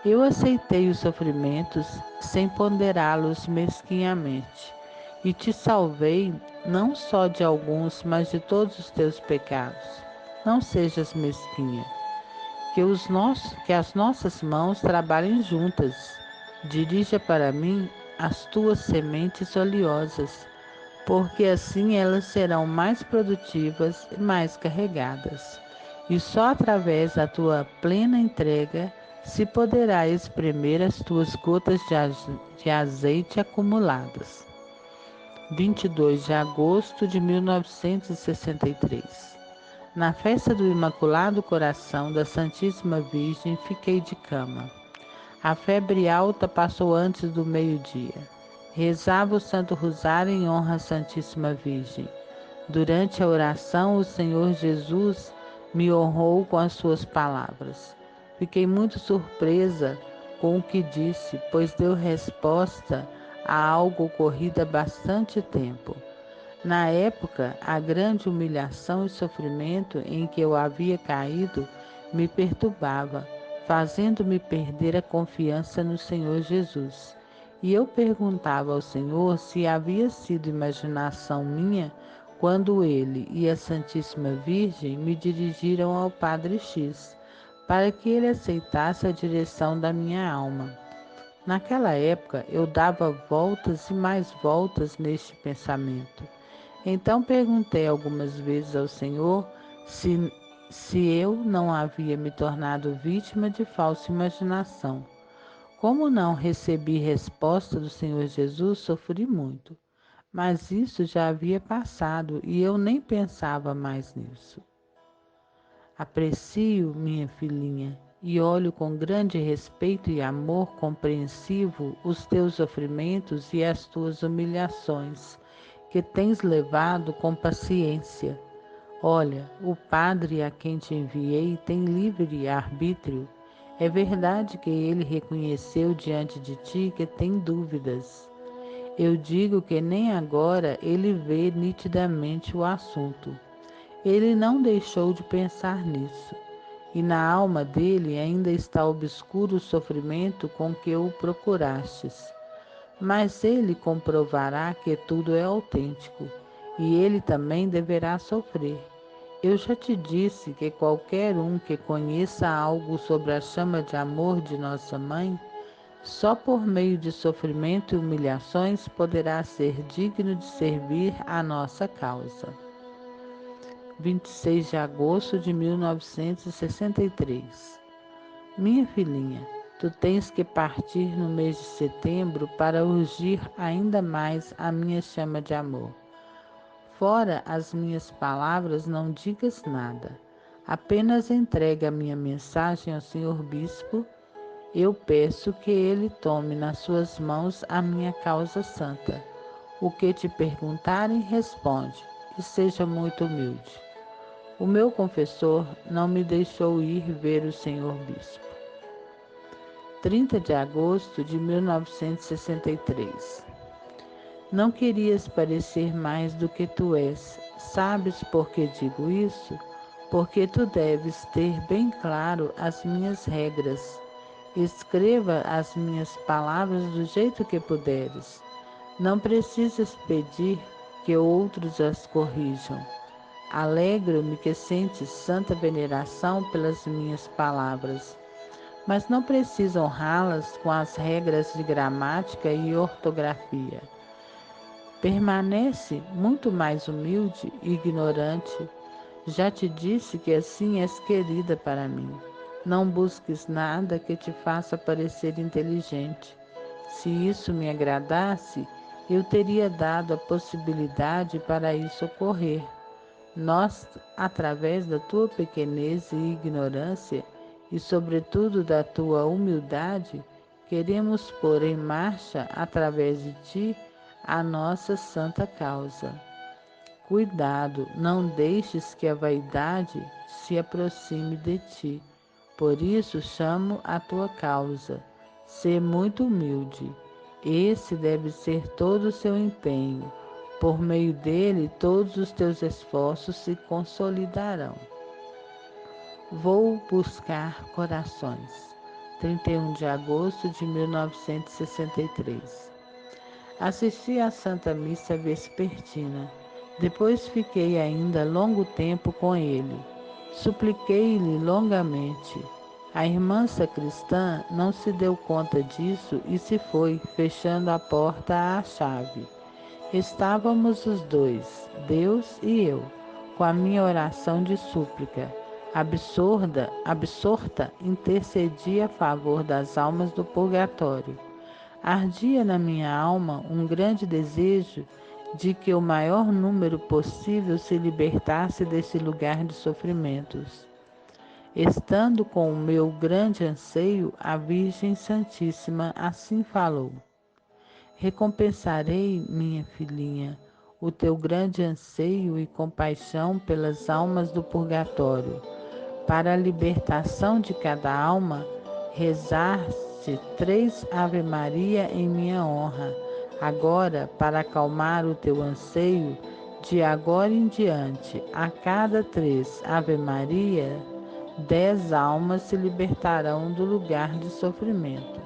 eu aceitei os sofrimentos sem ponderá-los mesquinhamente, e te salvei não só de alguns, mas de todos os teus pecados. Não sejas mesquinha. Que as nossas mãos trabalhem juntas. Dirija para mim as tuas sementes oleosas, porque assim elas serão mais produtivas e mais carregadas. E só através da tua plena entrega se poderá espremer as tuas gotas de azeite acumuladas. 22 de agosto de 1963. Na festa do Imaculado Coração da Santíssima Virgem, fiquei de cama. A febre alta passou antes do meio-dia. Rezava o Santo Rosário em honra à Santíssima Virgem. Durante a oração, o Senhor Jesus me honrou com as suas palavras. Fiquei muito surpresa com o que disse, pois deu resposta a algo ocorrido há bastante tempo. Na época, a grande humilhação e sofrimento em que eu havia caído me perturbava, fazendo-me perder a confiança no Senhor Jesus. E eu perguntava ao Senhor se havia sido imaginação minha quando ele e a Santíssima Virgem me dirigiram ao Padre X, para que ele aceitasse a direção da minha alma. Naquela época, eu dava voltas e mais voltas neste pensamento. Então perguntei algumas vezes ao Senhor se eu não havia me tornado vítima de falsa imaginação. Como não recebi resposta do Senhor Jesus, sofri muito. Mas isso já havia passado e eu nem pensava mais nisso. Aprecio, minha filhinha, e olho com grande respeito e amor compreensivo os teus sofrimentos e as tuas humilhações, que tens levado com paciência. Olha, o Padre a quem te enviei tem livre arbítrio. É verdade que ele reconheceu diante de ti que tem dúvidas. Eu digo que nem agora ele vê nitidamente o assunto. Ele não deixou de pensar nisso, e na alma dele ainda está obscuro o sofrimento com que o procurastes. Mas ele comprovará que tudo é autêntico, e ele também deverá sofrer. Eu já te disse que qualquer um que conheça algo sobre a chama de amor de nossa Mãe, só por meio de sofrimento e humilhações poderá ser digno de servir a nossa causa. 26 de agosto de 1963. Minha filhinha, tu tens que partir no mês de setembro para urgir ainda mais a minha chama de amor. Fora as minhas palavras, não digas nada. Apenas entregue a minha mensagem ao Senhor Bispo. Eu peço que ele tome nas suas mãos a minha causa santa. O que te perguntarem, responde, e seja muito humilde. O meu confessor não me deixou ir ver o Senhor Bispo. 30 de agosto de 1963. Não querias parecer mais do que tu és. Sabes por que digo isso? Porque tu deves ter bem claro as minhas regras. Escreva as minhas palavras do jeito que puderes. Não precisas pedir que outros as corrijam. Alegro-me que sentes santa veneração pelas minhas palavras, mas não precisam honrá-las com as regras de gramática e ortografia. Permanece muito mais humilde e ignorante. Já te disse que assim és querida para mim. Não busques nada que te faça parecer inteligente. Se isso me agradasse, eu teria dado a possibilidade para isso ocorrer. Nós, através da tua pequenez e ignorância, e sobretudo da tua humildade, queremos pôr em marcha, através de ti, a nossa santa causa. Cuidado, não deixes que a vaidade se aproxime de ti. Por isso chamo a tua causa. Sê muito humilde. Esse deve ser todo o seu empenho. Por meio dele, todos os teus esforços se consolidarão. Vou buscar corações. 31 de agosto de 1963. Assisti à Santa Missa Vespertina. Depois fiquei ainda longo tempo com ele. Supliquei-lhe longamente. A irmã sacristã não se deu conta disso e se foi, fechando a porta à chave. Estávamos os dois, Deus e eu, com a minha oração de súplica. absorta, intercedia a favor das almas do purgatório. Ardia na minha alma um grande desejo de que o maior número possível se libertasse desse lugar de sofrimentos. Estando com o meu grande anseio, a Virgem Santíssima assim falou: recompensarei, minha filhinha, o teu grande anseio e compaixão pelas almas do purgatório. Para a libertação de cada alma, rezar-te 3 Ave Maria em minha honra. Agora, para acalmar o teu anseio, de agora em diante, a cada 3 Ave Maria, 10 almas se libertarão do lugar de sofrimento.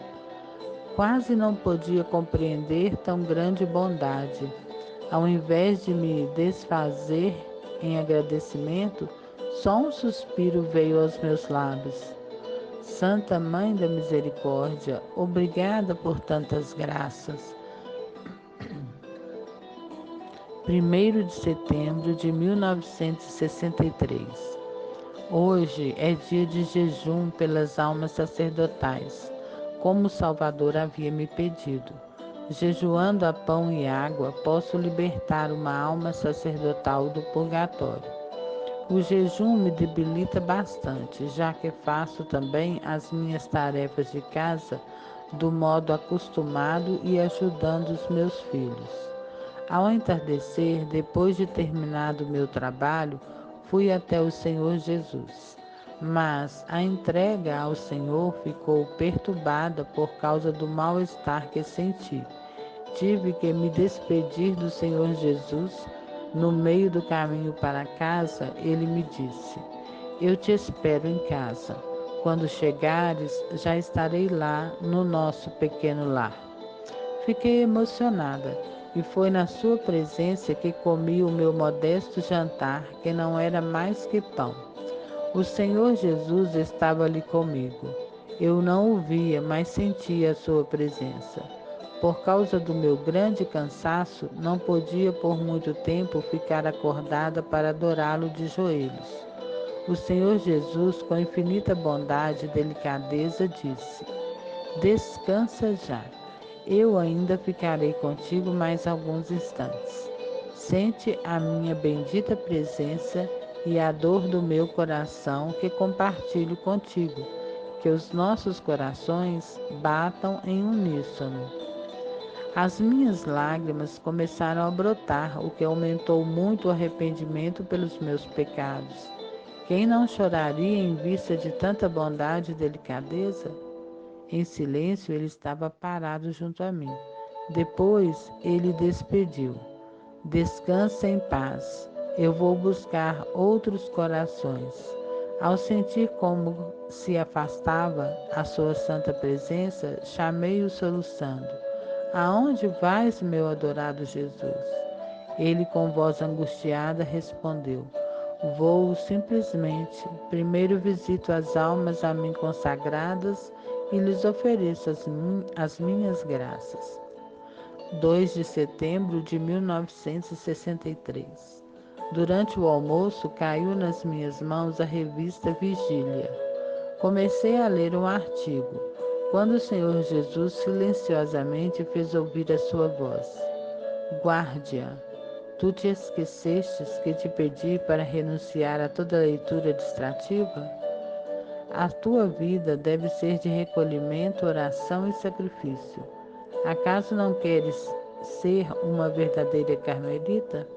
Quase não podia compreender tão grande bondade. Ao invés de me desfazer em agradecimento, só um suspiro veio aos meus lábios. Santa Mãe da Misericórdia, obrigada por tantas graças. 1º de setembro de 1963. Hoje é dia de jejum pelas almas sacerdotais, como o Salvador havia me pedido. Jejuando a pão e água, posso libertar uma alma sacerdotal do purgatório. O jejum me debilita bastante, já que faço também as minhas tarefas de casa do modo acostumado e ajudando os meus filhos. Ao entardecer, depois de terminado o meu trabalho, fui até o Senhor Jesus. Mas a entrega ao Senhor ficou perturbada por causa do mal-estar que senti. Tive que me despedir do Senhor Jesus. No meio do caminho para casa, ele me disse: eu te espero em casa. Quando chegares, já estarei lá no nosso pequeno lar. Fiquei emocionada e foi na sua presença que comi o meu modesto jantar, que não era mais que pão. O Senhor Jesus estava ali comigo. Eu não o via, mas sentia a sua presença. Por causa do meu grande cansaço, não podia por muito tempo ficar acordada para adorá-lo de joelhos. O Senhor Jesus, com infinita bondade e delicadeza, disse: descansa já. Eu ainda ficarei contigo mais alguns instantes. Sente a minha bendita presença e a dor do meu coração que compartilho contigo, que os nossos corações batam em uníssono. As minhas lágrimas começaram a brotar, o que aumentou muito o arrependimento pelos meus pecados. Quem não choraria em vista de tanta bondade e delicadeza? Em silêncio, ele estava parado junto a mim. Depois, ele despediu. Descansa em paz. Eu vou buscar outros corações. Ao sentir como se afastava a sua santa presença, chamei-o soluçando: aonde vais, meu adorado Jesus? Ele, com voz angustiada, respondeu: vou simplesmente. Primeiro visito as almas a mim consagradas e lhes ofereço as minhas graças. 2 de setembro de 1963. Durante o almoço, caiu nas minhas mãos a revista Vigília. Comecei a ler um artigo, quando o Senhor Jesus silenciosamente fez ouvir a sua voz: guarde-a. Tu te esquecestes que te pedi para renunciar a toda leitura distrativa? A tua vida deve ser de recolhimento, oração e sacrifício. Acaso não queres ser uma verdadeira carmelita?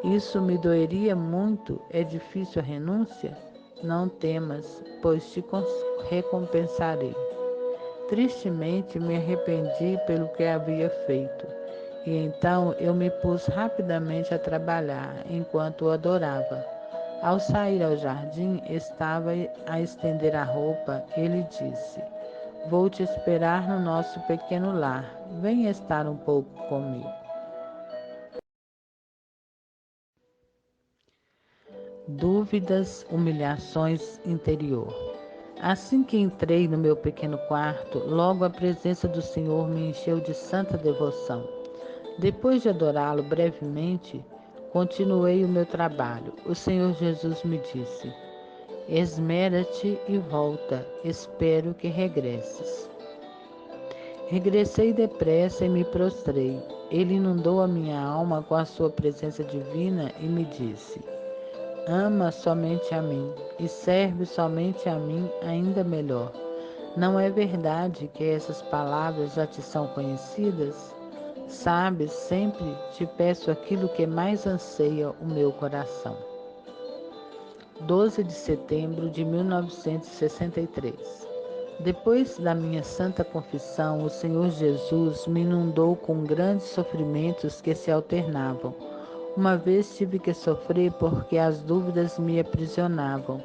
Isso me doeria muito. É difícil a renúncia? Não temas, pois te recompensarei. Tristemente me arrependi pelo que havia feito. E então eu me pus rapidamente a trabalhar, enquanto o adorava. Ao sair ao jardim, estava a estender a roupa. Ele disse: vou te esperar no nosso pequeno lar. Vem estar um pouco comigo. Dúvidas, humilhações interior. Assim que entrei no meu pequeno quarto, logo a presença do Senhor me encheu de santa devoção. Depois de adorá-lo brevemente, continuei o meu trabalho. O Senhor Jesus me disse: Esmera-te e volta, espero que regresses. Regressei depressa e me prostrei. Ele inundou a minha alma com a sua presença divina e me disse: ama somente a mim e serve somente a mim ainda melhor. Não é verdade que essas palavras já te são conhecidas? Sabes, sempre te peço aquilo que mais anseia o meu coração. 12 de setembro de 1963. Depois da minha santa confissão, o Senhor Jesus me inundou com grandes sofrimentos que se alternavam. Uma vez tive que sofrer porque as dúvidas me aprisionavam.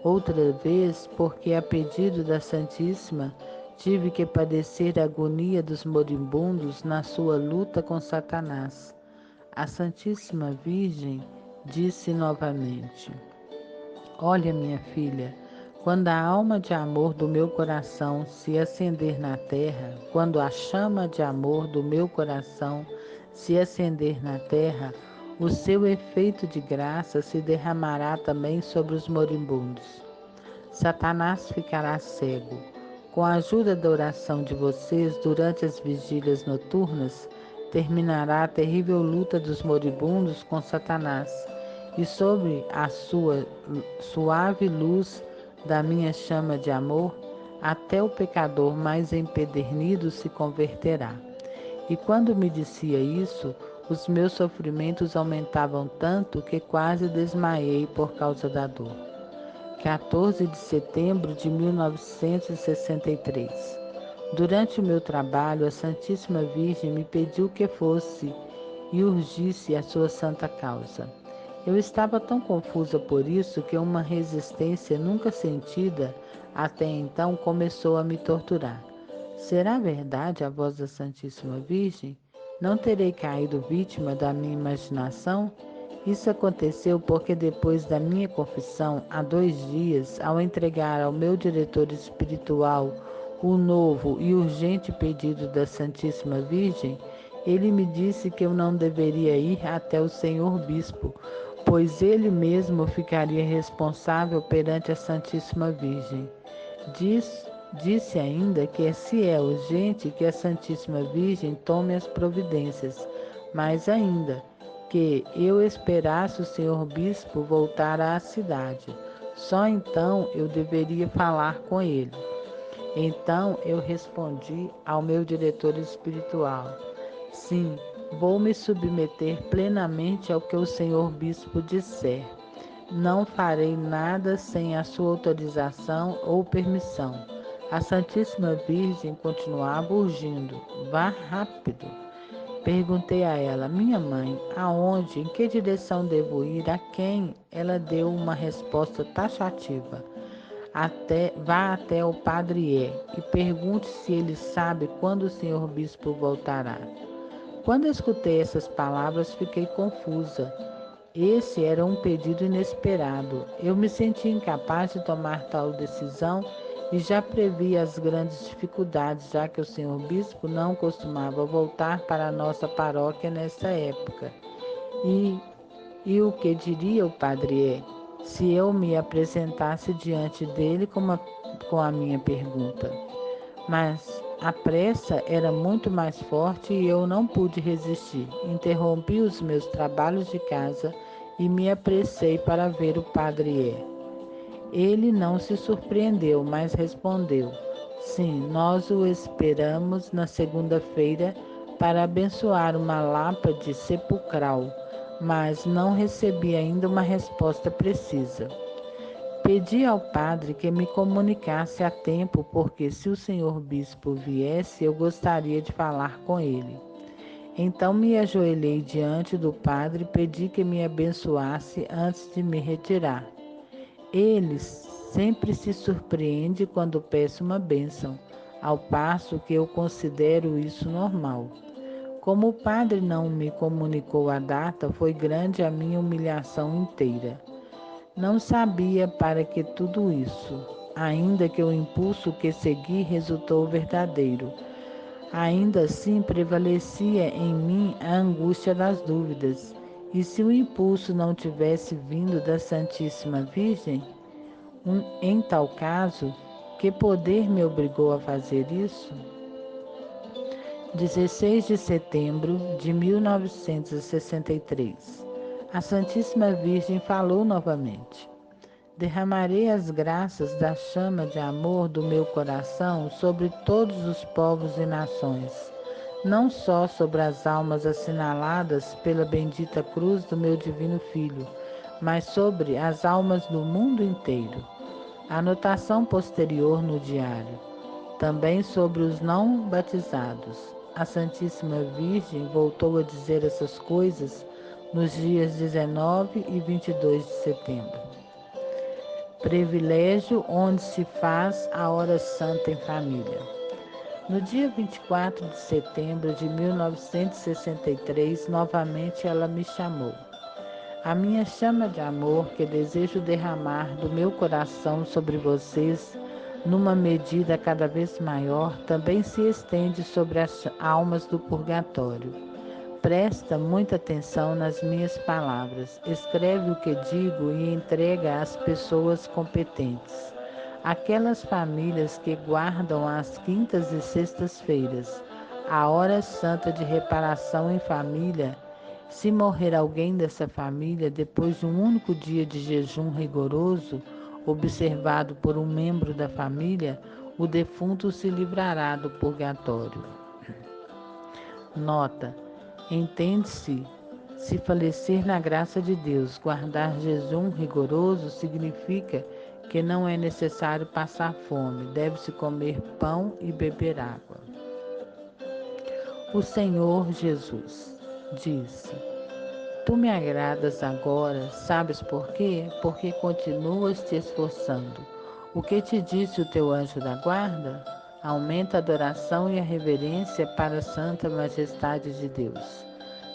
Outra vez, porque a pedido da Santíssima, tive que padecer a agonia dos moribundos na sua luta com Satanás. A Santíssima Virgem disse novamente: olha, minha filha, quando a alma de amor do meu coração se acender na terra, quando a chama de amor do meu coração se acender na terra, o seu efeito de graça se derramará também sobre os moribundos. Satanás ficará cego. Com a ajuda da oração de vocês durante as vigílias noturnas, terminará a terrível luta dos moribundos com Satanás, e sobre a sua suave luz da minha chama de amor, até o pecador mais empedernido se converterá. E quando me dizia isso, os meus sofrimentos aumentavam tanto que quase desmaiei por causa da dor. 14 de setembro de 1963. Durante o meu trabalho, a Santíssima Virgem me pediu que fosse e urgisse a sua santa causa. Eu estava tão confusa por isso que uma resistência nunca sentida até então começou a me torturar. Será verdade a voz da Santíssima Virgem? Não terei caído vítima da minha imaginação? Isso aconteceu porque depois da minha confissão, há 2 dias, ao entregar ao meu diretor espiritual o novo e urgente pedido da Santíssima Virgem, ele me disse que eu não deveria ir até o Senhor Bispo, pois ele mesmo ficaria responsável perante a Santíssima Virgem. Disse ainda que se é urgente que a Santíssima Virgem tome as providências, mas ainda que eu esperasse o senhor bispo voltar à cidade. Só então eu deveria falar com ele. Então eu respondi ao meu diretor espiritual: sim, vou me submeter plenamente ao que o senhor bispo disser. Não farei nada sem a sua autorização ou permissão. A Santíssima Virgem continuava urgindo: vá rápido. Perguntei a ela: minha mãe, aonde, em que direção devo ir, a quem? Ela deu uma resposta taxativa: vá até o Padre E e pergunte se ele sabe quando o senhor bispo voltará. Quando escutei essas palavras, fiquei confusa. Esse era um pedido inesperado. Eu me senti incapaz de tomar tal decisão e já previ as grandes dificuldades, já que o senhor bispo não costumava voltar para a nossa paróquia nessa época. E, e o que diria o padre se eu me apresentasse diante dele com a minha pergunta? Mas a pressa era muito mais forte e eu não pude resistir. Interrompi os meus trabalhos de casa e me apressei para ver o padre E. Ele não se surpreendeu, mas respondeu: sim, nós o esperamos na segunda-feira para abençoar uma lápide sepulcral, mas não recebi ainda uma resposta precisa. Pedi ao padre que me comunicasse a tempo, porque se o senhor bispo viesse, eu gostaria de falar com ele. Então me ajoelhei diante do padre e pedi que me abençoasse antes de me retirar. Ele sempre se surpreende quando peço uma bênção, ao passo que eu considero isso normal. Como o padre não me comunicou a data, foi grande a minha humilhação inteira. Não sabia para que tudo isso, ainda que o impulso que segui resultou verdadeiro. Ainda assim prevalecia em mim a angústia das dúvidas. E se o impulso não tivesse vindo da Santíssima Virgem? Em tal caso, que poder me obrigou a fazer isso? 16 de setembro de 1963. A Santíssima Virgem falou novamente. Derramarei as graças da chama de amor do meu coração sobre todos os povos e nações, não só sobre as almas assinaladas pela bendita cruz do meu divino Filho, mas sobre as almas do mundo inteiro. Anotação posterior no diário. Também sobre os não batizados. A Santíssima Virgem voltou a dizer essas coisas nos dias 19 e 22 de setembro. Privilégio onde se faz a hora santa em família. No dia 24 de setembro de 1963, novamente ela me chamou. A minha chama de amor que desejo derramar do meu coração sobre vocês, numa medida cada vez maior, também se estende sobre as almas do purgatório. Presta muita atenção nas minhas palavras, escreve o que digo e entrega às pessoas competentes. Aquelas famílias que guardam às quintas e sextas-feiras a hora santa de reparação em família. Se morrer alguém dessa família depois de um único dia de jejum rigoroso, observado por um membro da família, o defunto se livrará do purgatório. Nota: entende-se, se falecer na graça de Deus, guardar jejum rigoroso significa que não é necessário passar fome, deve-se comer pão e beber água. O Senhor Jesus disse: Tu me agradas agora, sabes por quê? Porque continuas te esforçando. O que te disse o teu anjo da guarda? Aumenta a adoração e a reverência para a santa majestade de Deus.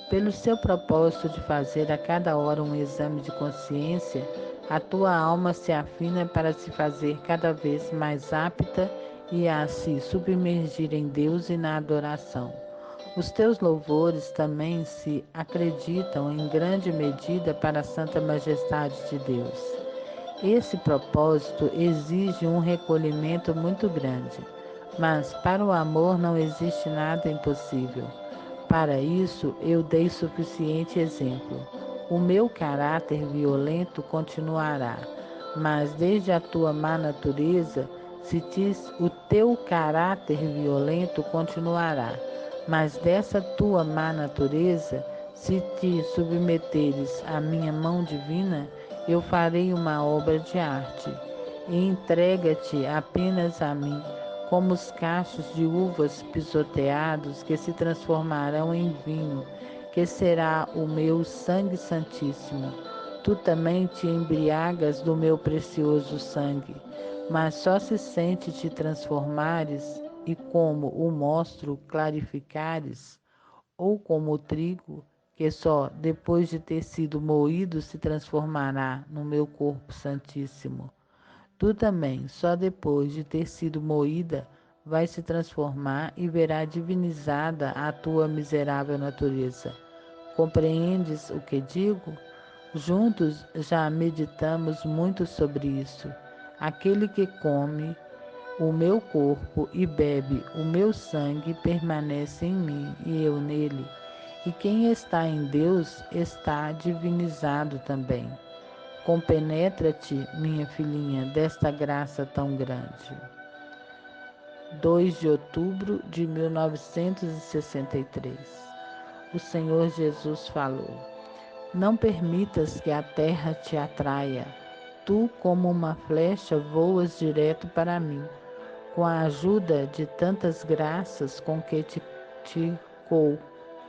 Pelo seu propósito de fazer a cada hora um exame de consciência, a tua alma se afina para se fazer cada vez mais apta e a se submergir em Deus e na adoração. Os teus louvores também se acreditam em grande medida para a santa majestade de Deus. Esse propósito exige um recolhimento muito grande, mas para o amor não existe nada impossível. Para isso, eu dei suficiente exemplo. O meu caráter violento continuará, mas desde a tua má natureza, o teu caráter violento continuará, mas dessa tua má natureza, se te submeteres à minha mão divina, eu farei uma obra de arte. E entrega-te apenas a mim, como os cachos de uvas pisoteados que se transformarão em vinho, que será o meu sangue santíssimo. Tu também te embriagas do meu precioso sangue, mas só se sente te transformares e como o mostro clarificares, ou como o trigo, que só depois de ter sido moído se transformará no meu corpo santíssimo. Tu também, só depois de ter sido moída, vai se transformar e verá divinizada a tua miserável natureza. Compreendes o que digo? Juntos já meditamos muito sobre isso. Aquele que come o meu corpo e bebe o meu sangue permanece em mim e eu nele. E quem está em Deus está divinizado também. Compenetra-te, minha filhinha, desta graça tão grande. 2 de outubro de 1963. O Senhor Jesus falou: Não permitas que a terra te atraia. Tu, como uma flecha, voas direto para mim. Com a ajuda de tantas graças com que te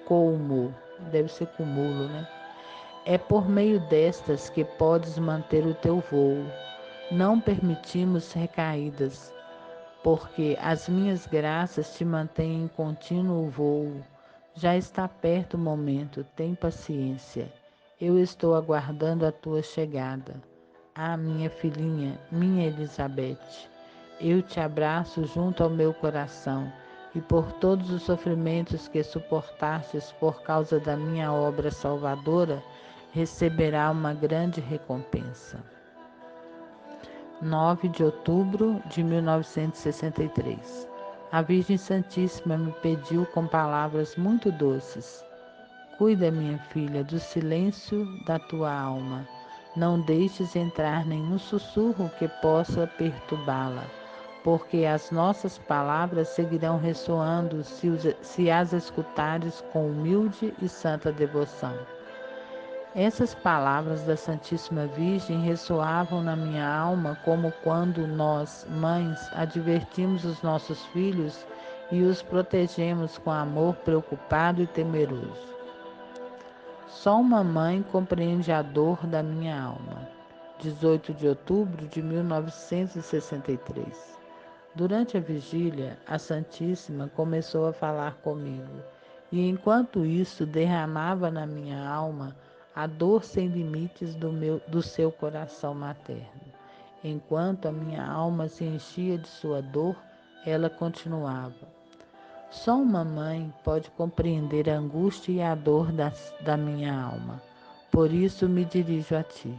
colmo, deve ser cumulo, né? É por meio destas que podes manter o teu voo. Não permitimos recaídas, porque as minhas graças te mantêm em contínuo voo. Já está perto o momento, tem paciência. Eu estou aguardando a tua chegada. Ah, minha filhinha, minha Elizabeth, eu te abraço junto ao meu coração e por todos os sofrimentos que suportastes por causa da minha obra salvadora, receberá uma grande recompensa. 9 de outubro de 1963. A Virgem Santíssima me pediu com palavras muito doces: cuida, minha filha, do silêncio da tua alma. Não deixes entrar nenhum sussurro que possa perturbá-la, porque as nossas palavras seguirão ressoando se as escutares com humilde e santa devoção. Essas palavras da Santíssima Virgem ressoavam na minha alma como quando nós, mães, advertimos os nossos filhos e os protegemos com amor preocupado e temeroso. Só uma mãe compreende a dor da minha alma. 18 de outubro de 1963. Durante a vigília, a Santíssima começou a falar comigo, e enquanto isso derramava na minha alma a dor sem limites do seu coração materno. Enquanto a minha alma se enchia de sua dor, ela continuava: só uma mãe pode compreender a angústia e a dor da minha alma. Por isso me dirijo a ti.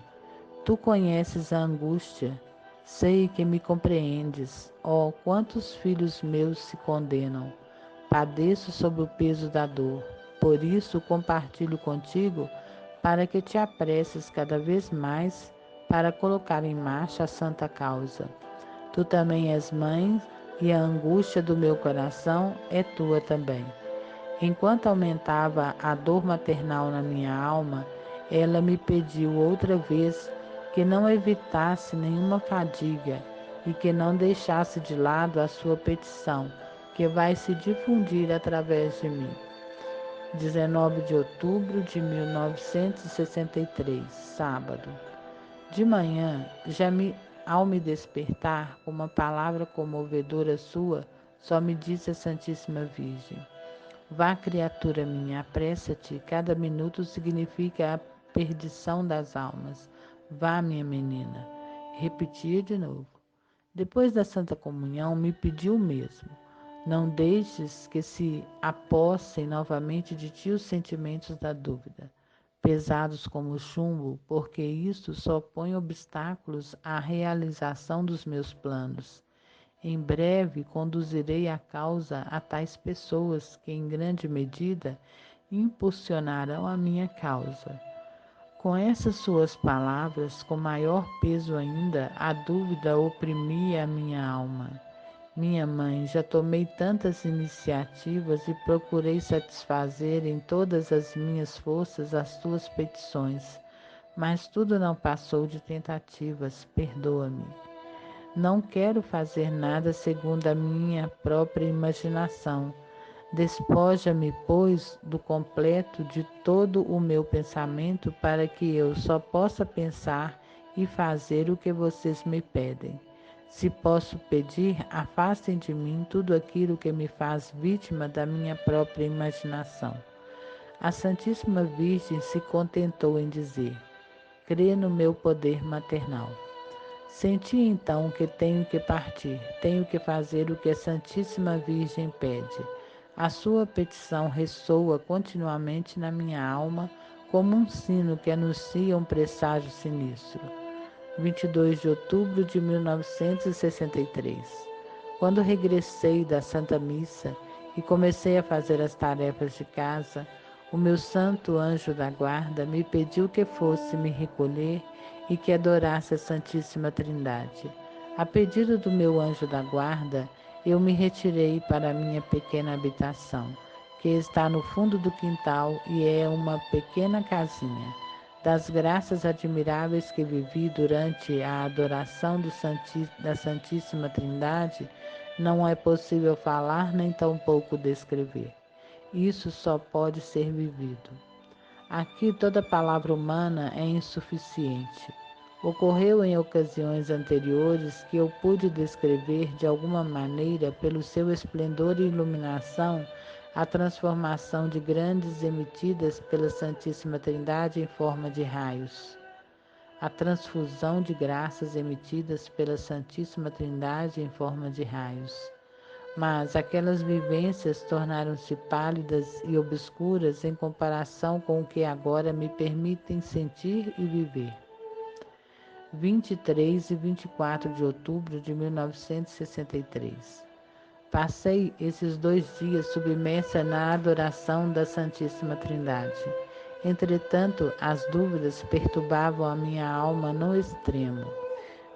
Tu conheces a angústia, sei que me compreendes. Oh, quantos filhos meus se condenam! Padeço sob o peso da dor. Por isso compartilho contigo, para que te apresses cada vez mais para colocar em marcha a santa causa. Tu também és mãe, e a angústia do meu coração é tua também. Enquanto aumentava a dor maternal na minha alma, ela me pediu outra vez que não evitasse nenhuma fadiga e que não deixasse de lado a sua petição, que vai se difundir através de mim. 19 de outubro de 1963, sábado. De manhã, ao me despertar, com uma palavra comovedora sua, só me disse a Santíssima Virgem: vá, criatura minha, apressa-te, cada minuto significa a perdição das almas. Vá, minha menina. Repetia de novo. Depois da Santa Comunhão, me pediu o mesmo. Não deixes que se apossem novamente de ti os sentimentos da dúvida, pesados como chumbo, porque isso só põe obstáculos à realização dos meus planos. Em breve conduzirei a causa a tais pessoas que, em grande medida, impulsionarão a minha causa. Com essas suas palavras, com maior peso ainda, a dúvida oprimia a minha alma. Minha mãe, já tomei tantas iniciativas e procurei satisfazer em todas as minhas forças as tuas petições, mas tudo não passou de tentativas, perdoa-me. Não quero fazer nada segundo a minha própria imaginação. Despoja-me, pois, do completo de todo o meu pensamento para que eu só possa pensar e fazer o que vocês me pedem. Se posso pedir, afastem de mim tudo aquilo que me faz vítima da minha própria imaginação. A Santíssima Virgem se contentou em dizer: crê no meu poder maternal. Senti então que tenho que partir, tenho que fazer o que a Santíssima Virgem pede. A sua petição ressoa continuamente na minha alma como um sino que anuncia um presságio sinistro. 22 de outubro de 1963. Quando regressei da Santa Missa e comecei a fazer as tarefas de casa, o meu santo anjo da guarda me pediu que fosse me recolher e que adorasse a Santíssima Trindade. A pedido do meu anjo da guarda, eu me retirei para a minha pequena habitação, que está no fundo do quintal e é uma pequena casinha. Das graças admiráveis que vivi durante a adoração da Santíssima Trindade, não é possível falar nem tampouco descrever. Isso só pode ser vivido. Aqui toda palavra humana é insuficiente. Ocorreu em ocasiões anteriores que eu pude descrever de alguma maneira, pelo seu esplendor e iluminação, a transformação de grandes emitidas pela Santíssima Trindade em forma de raios. A transfusão de graças emitidas pela Santíssima Trindade em forma de raios. Mas aquelas vivências tornaram-se pálidas e obscuras em comparação com o que agora me permitem sentir e viver. 23 e 24 de outubro de 1963. Passei esses 2 dias submersa na adoração da Santíssima Trindade. Entretanto, as dúvidas perturbavam a minha alma no extremo.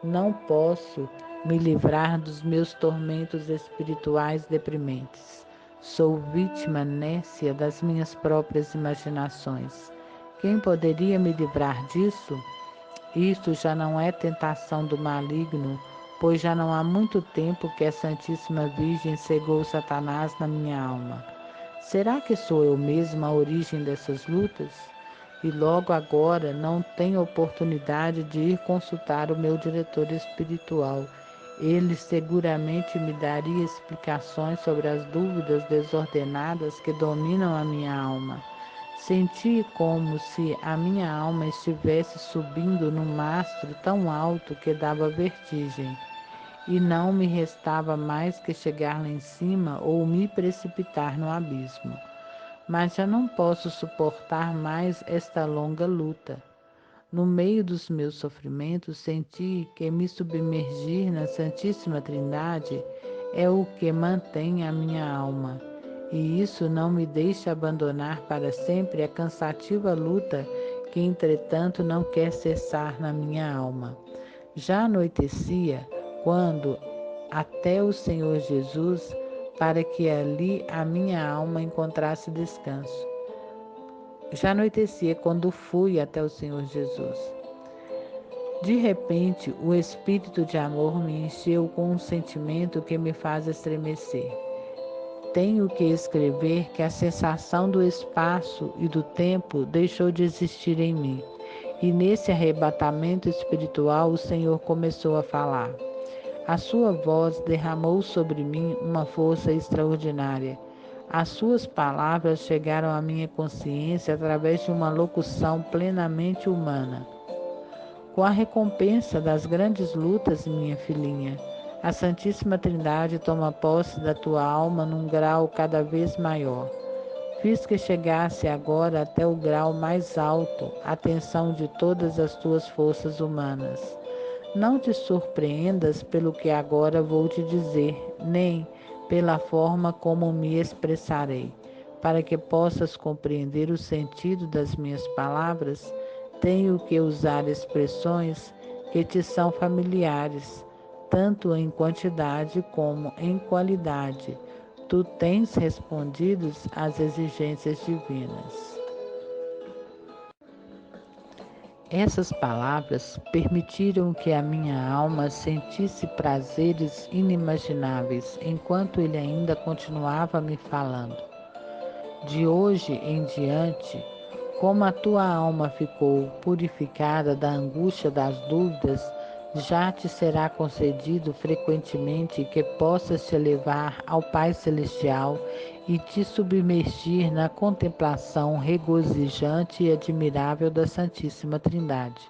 Não posso me livrar dos meus tormentos espirituais deprimentes. Sou vítima nécia das minhas próprias imaginações. Quem poderia me livrar disso? Isto já não é tentação do maligno, pois já não há muito tempo que a Santíssima Virgem cegou Satanás na minha alma. Será que sou eu mesma a origem dessas lutas? E logo agora não tenho oportunidade de ir consultar o meu diretor espiritual. Ele seguramente me daria explicações sobre as dúvidas desordenadas que dominam a minha alma. Senti como se a minha alma estivesse subindo num mastro tão alto que dava vertigem, e não me restava mais que chegar lá em cima ou me precipitar no abismo. Mas já não posso suportar mais esta longa luta. No meio dos meus sofrimentos, senti que me submergir na Santíssima Trindade é o que mantém a minha alma, e isso não me deixa abandonar para sempre a cansativa luta que, entretanto, não quer cessar na minha alma. Já anoitecia quando até o Senhor Jesus, para que ali a minha alma encontrasse descanso. Já anoitecia quando fui até o Senhor Jesus. De repente, o espírito de amor me encheu com um sentimento que me faz estremecer. Tenho que escrever que a sensação do espaço e do tempo deixou de existir em mim. E nesse arrebatamento espiritual o Senhor começou a falar. A sua voz derramou sobre mim uma força extraordinária. As suas palavras chegaram à minha consciência através de uma locução plenamente humana. Com a recompensa das grandes lutas, minha filhinha, a Santíssima Trindade toma posse da tua alma num grau cada vez maior. Fiz que chegasse agora até o grau mais alto, a atenção de todas as tuas forças humanas. Não te surpreendas pelo que agora vou te dizer, nem pela forma como me expressarei. Para que possas compreender o sentido das minhas palavras, tenho que usar expressões que te são familiares, tanto em quantidade como em qualidade. Tu tens respondido às exigências divinas. Essas palavras permitiram que a minha alma sentisse prazeres inimagináveis, enquanto ele ainda continuava me falando. De hoje em diante, como a tua alma ficou purificada da angústia das dúvidas, já te será concedido frequentemente que possas te elevar ao Pai Celestial e te submergir na contemplação regozijante e admirável da Santíssima Trindade.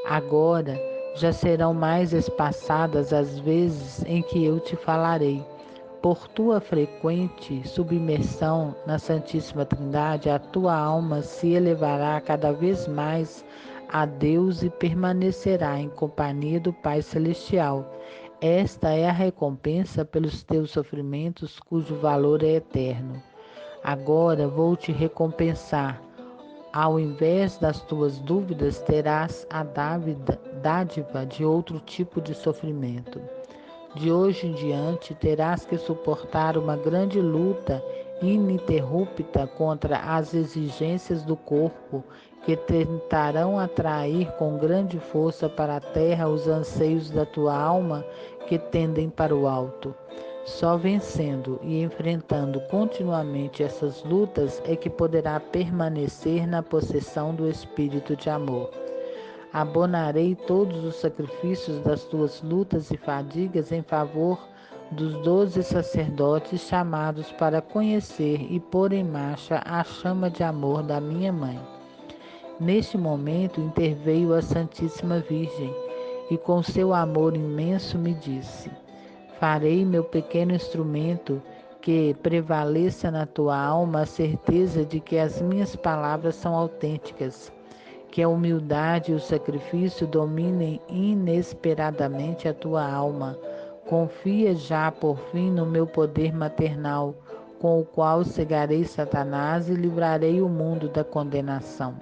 Agora já serão mais espaçadas as vezes em que eu te falarei. Por tua frequente submersão na Santíssima Trindade, a tua alma se elevará cada vez mais a Deus e permanecerá em companhia do Pai Celestial. Esta é a recompensa pelos teus sofrimentos, cujo valor é eterno. Agora vou te recompensar. Ao invés das tuas dúvidas, terás a dádiva de outro tipo de sofrimento. De hoje em diante, terás que suportar uma grande luta ininterrupta contra as exigências do corpo, que tentarão atrair com grande força para a terra os anseios da tua alma que tendem para o alto. Só vencendo e enfrentando continuamente essas lutas é que poderá permanecer na possessão do Espírito de amor. Abonarei todos os sacrifícios das tuas lutas e fadigas em favor dos 12 sacerdotes chamados para conhecer e pôr em marcha a chama de amor da minha mãe. Neste momento interveio a Santíssima Virgem e com seu amor imenso me disse: farei meu pequeno instrumento que prevaleça na tua alma a certeza de que as minhas palavras são autênticas. Que a humildade e o sacrifício dominem inesperadamente a tua alma. Confia já, por fim, no meu poder maternal, com o qual cegarei Satanás e livrarei o mundo da condenação.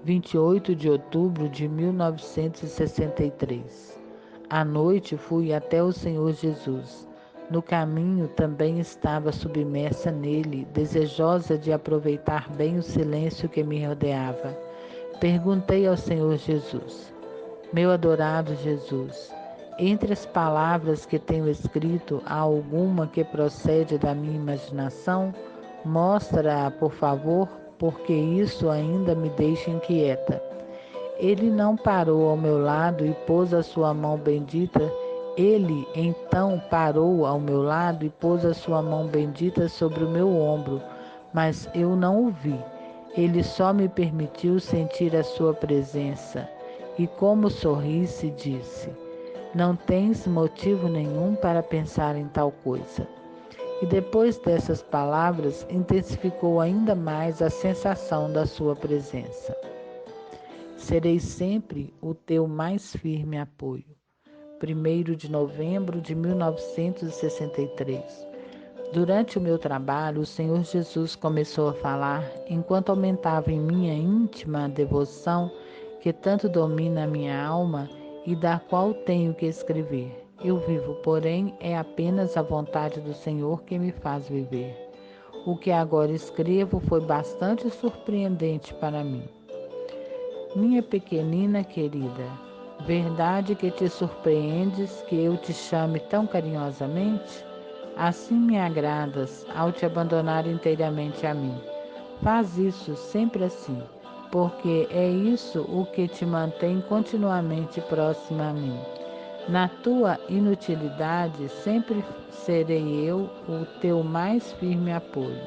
28 de outubro de 1963. À noite fui até o Senhor Jesus. No caminho também estava submersa nele, desejosa de aproveitar bem o silêncio que me rodeava. Perguntei ao Senhor Jesus: meu adorado Jesus, entre as palavras que tenho escrito, há alguma que procede da minha imaginação? Mostra-a, por favor, porque isso ainda me deixa inquieta. Ele não parou ao meu lado e pôs a sua mão bendita. Ele então parou ao meu lado e pôs a sua mão bendita sobre o meu ombro, mas eu não o vi. Ele só me permitiu sentir a sua presença. E como sorrisse, disse: não tens motivo nenhum para pensar em tal coisa. E depois dessas palavras, intensificou ainda mais a sensação da sua presença. Serei sempre o teu mais firme apoio. 1º de novembro de 1963. Durante o meu trabalho, o Senhor Jesus começou a falar, enquanto aumentava em minha íntima devoção, que tanto domina a minha alma e da qual tenho que escrever. Eu vivo, porém, é apenas a vontade do Senhor que me faz viver. O que agora escrevo foi bastante surpreendente para mim. Minha pequenina querida, verdade que te surpreendes que eu te chame tão carinhosamente? Assim me agradas ao te abandonar inteiramente a mim. Faz isso sempre assim, porque é isso o que te mantém continuamente próxima a mim. Na tua inutilidade sempre serei eu o teu mais firme apoio.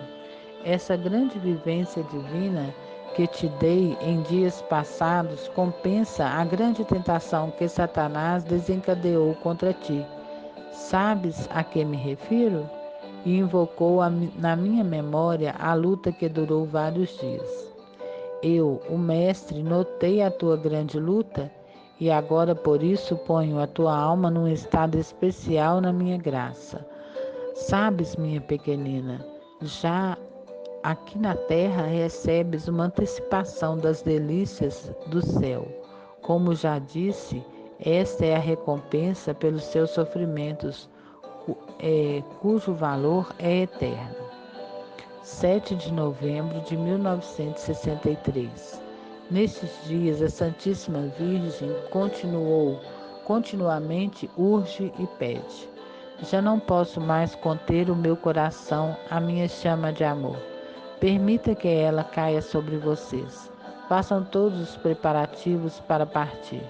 Essa grande vivência divina que te dei em dias passados compensa a grande tentação que Satanás desencadeou contra ti. Sabes a que me refiro? E invocou na minha memória a luta que durou vários dias. Eu, o mestre, notei a tua grande luta e agora por isso ponho a tua alma num estado especial na minha graça. Sabes, minha pequenina, já aqui na terra recebes uma antecipação das delícias do céu. Como já disse, esta é a recompensa pelos seus sofrimentos, cujo valor é eterno. 7 de novembro de 1963. Nestes dias, a Santíssima Virgem continuamente urge e pede. Já não posso mais conter o meu coração, a minha chama de amor. Permita que ela caia sobre vocês. Façam todos os preparativos para partir.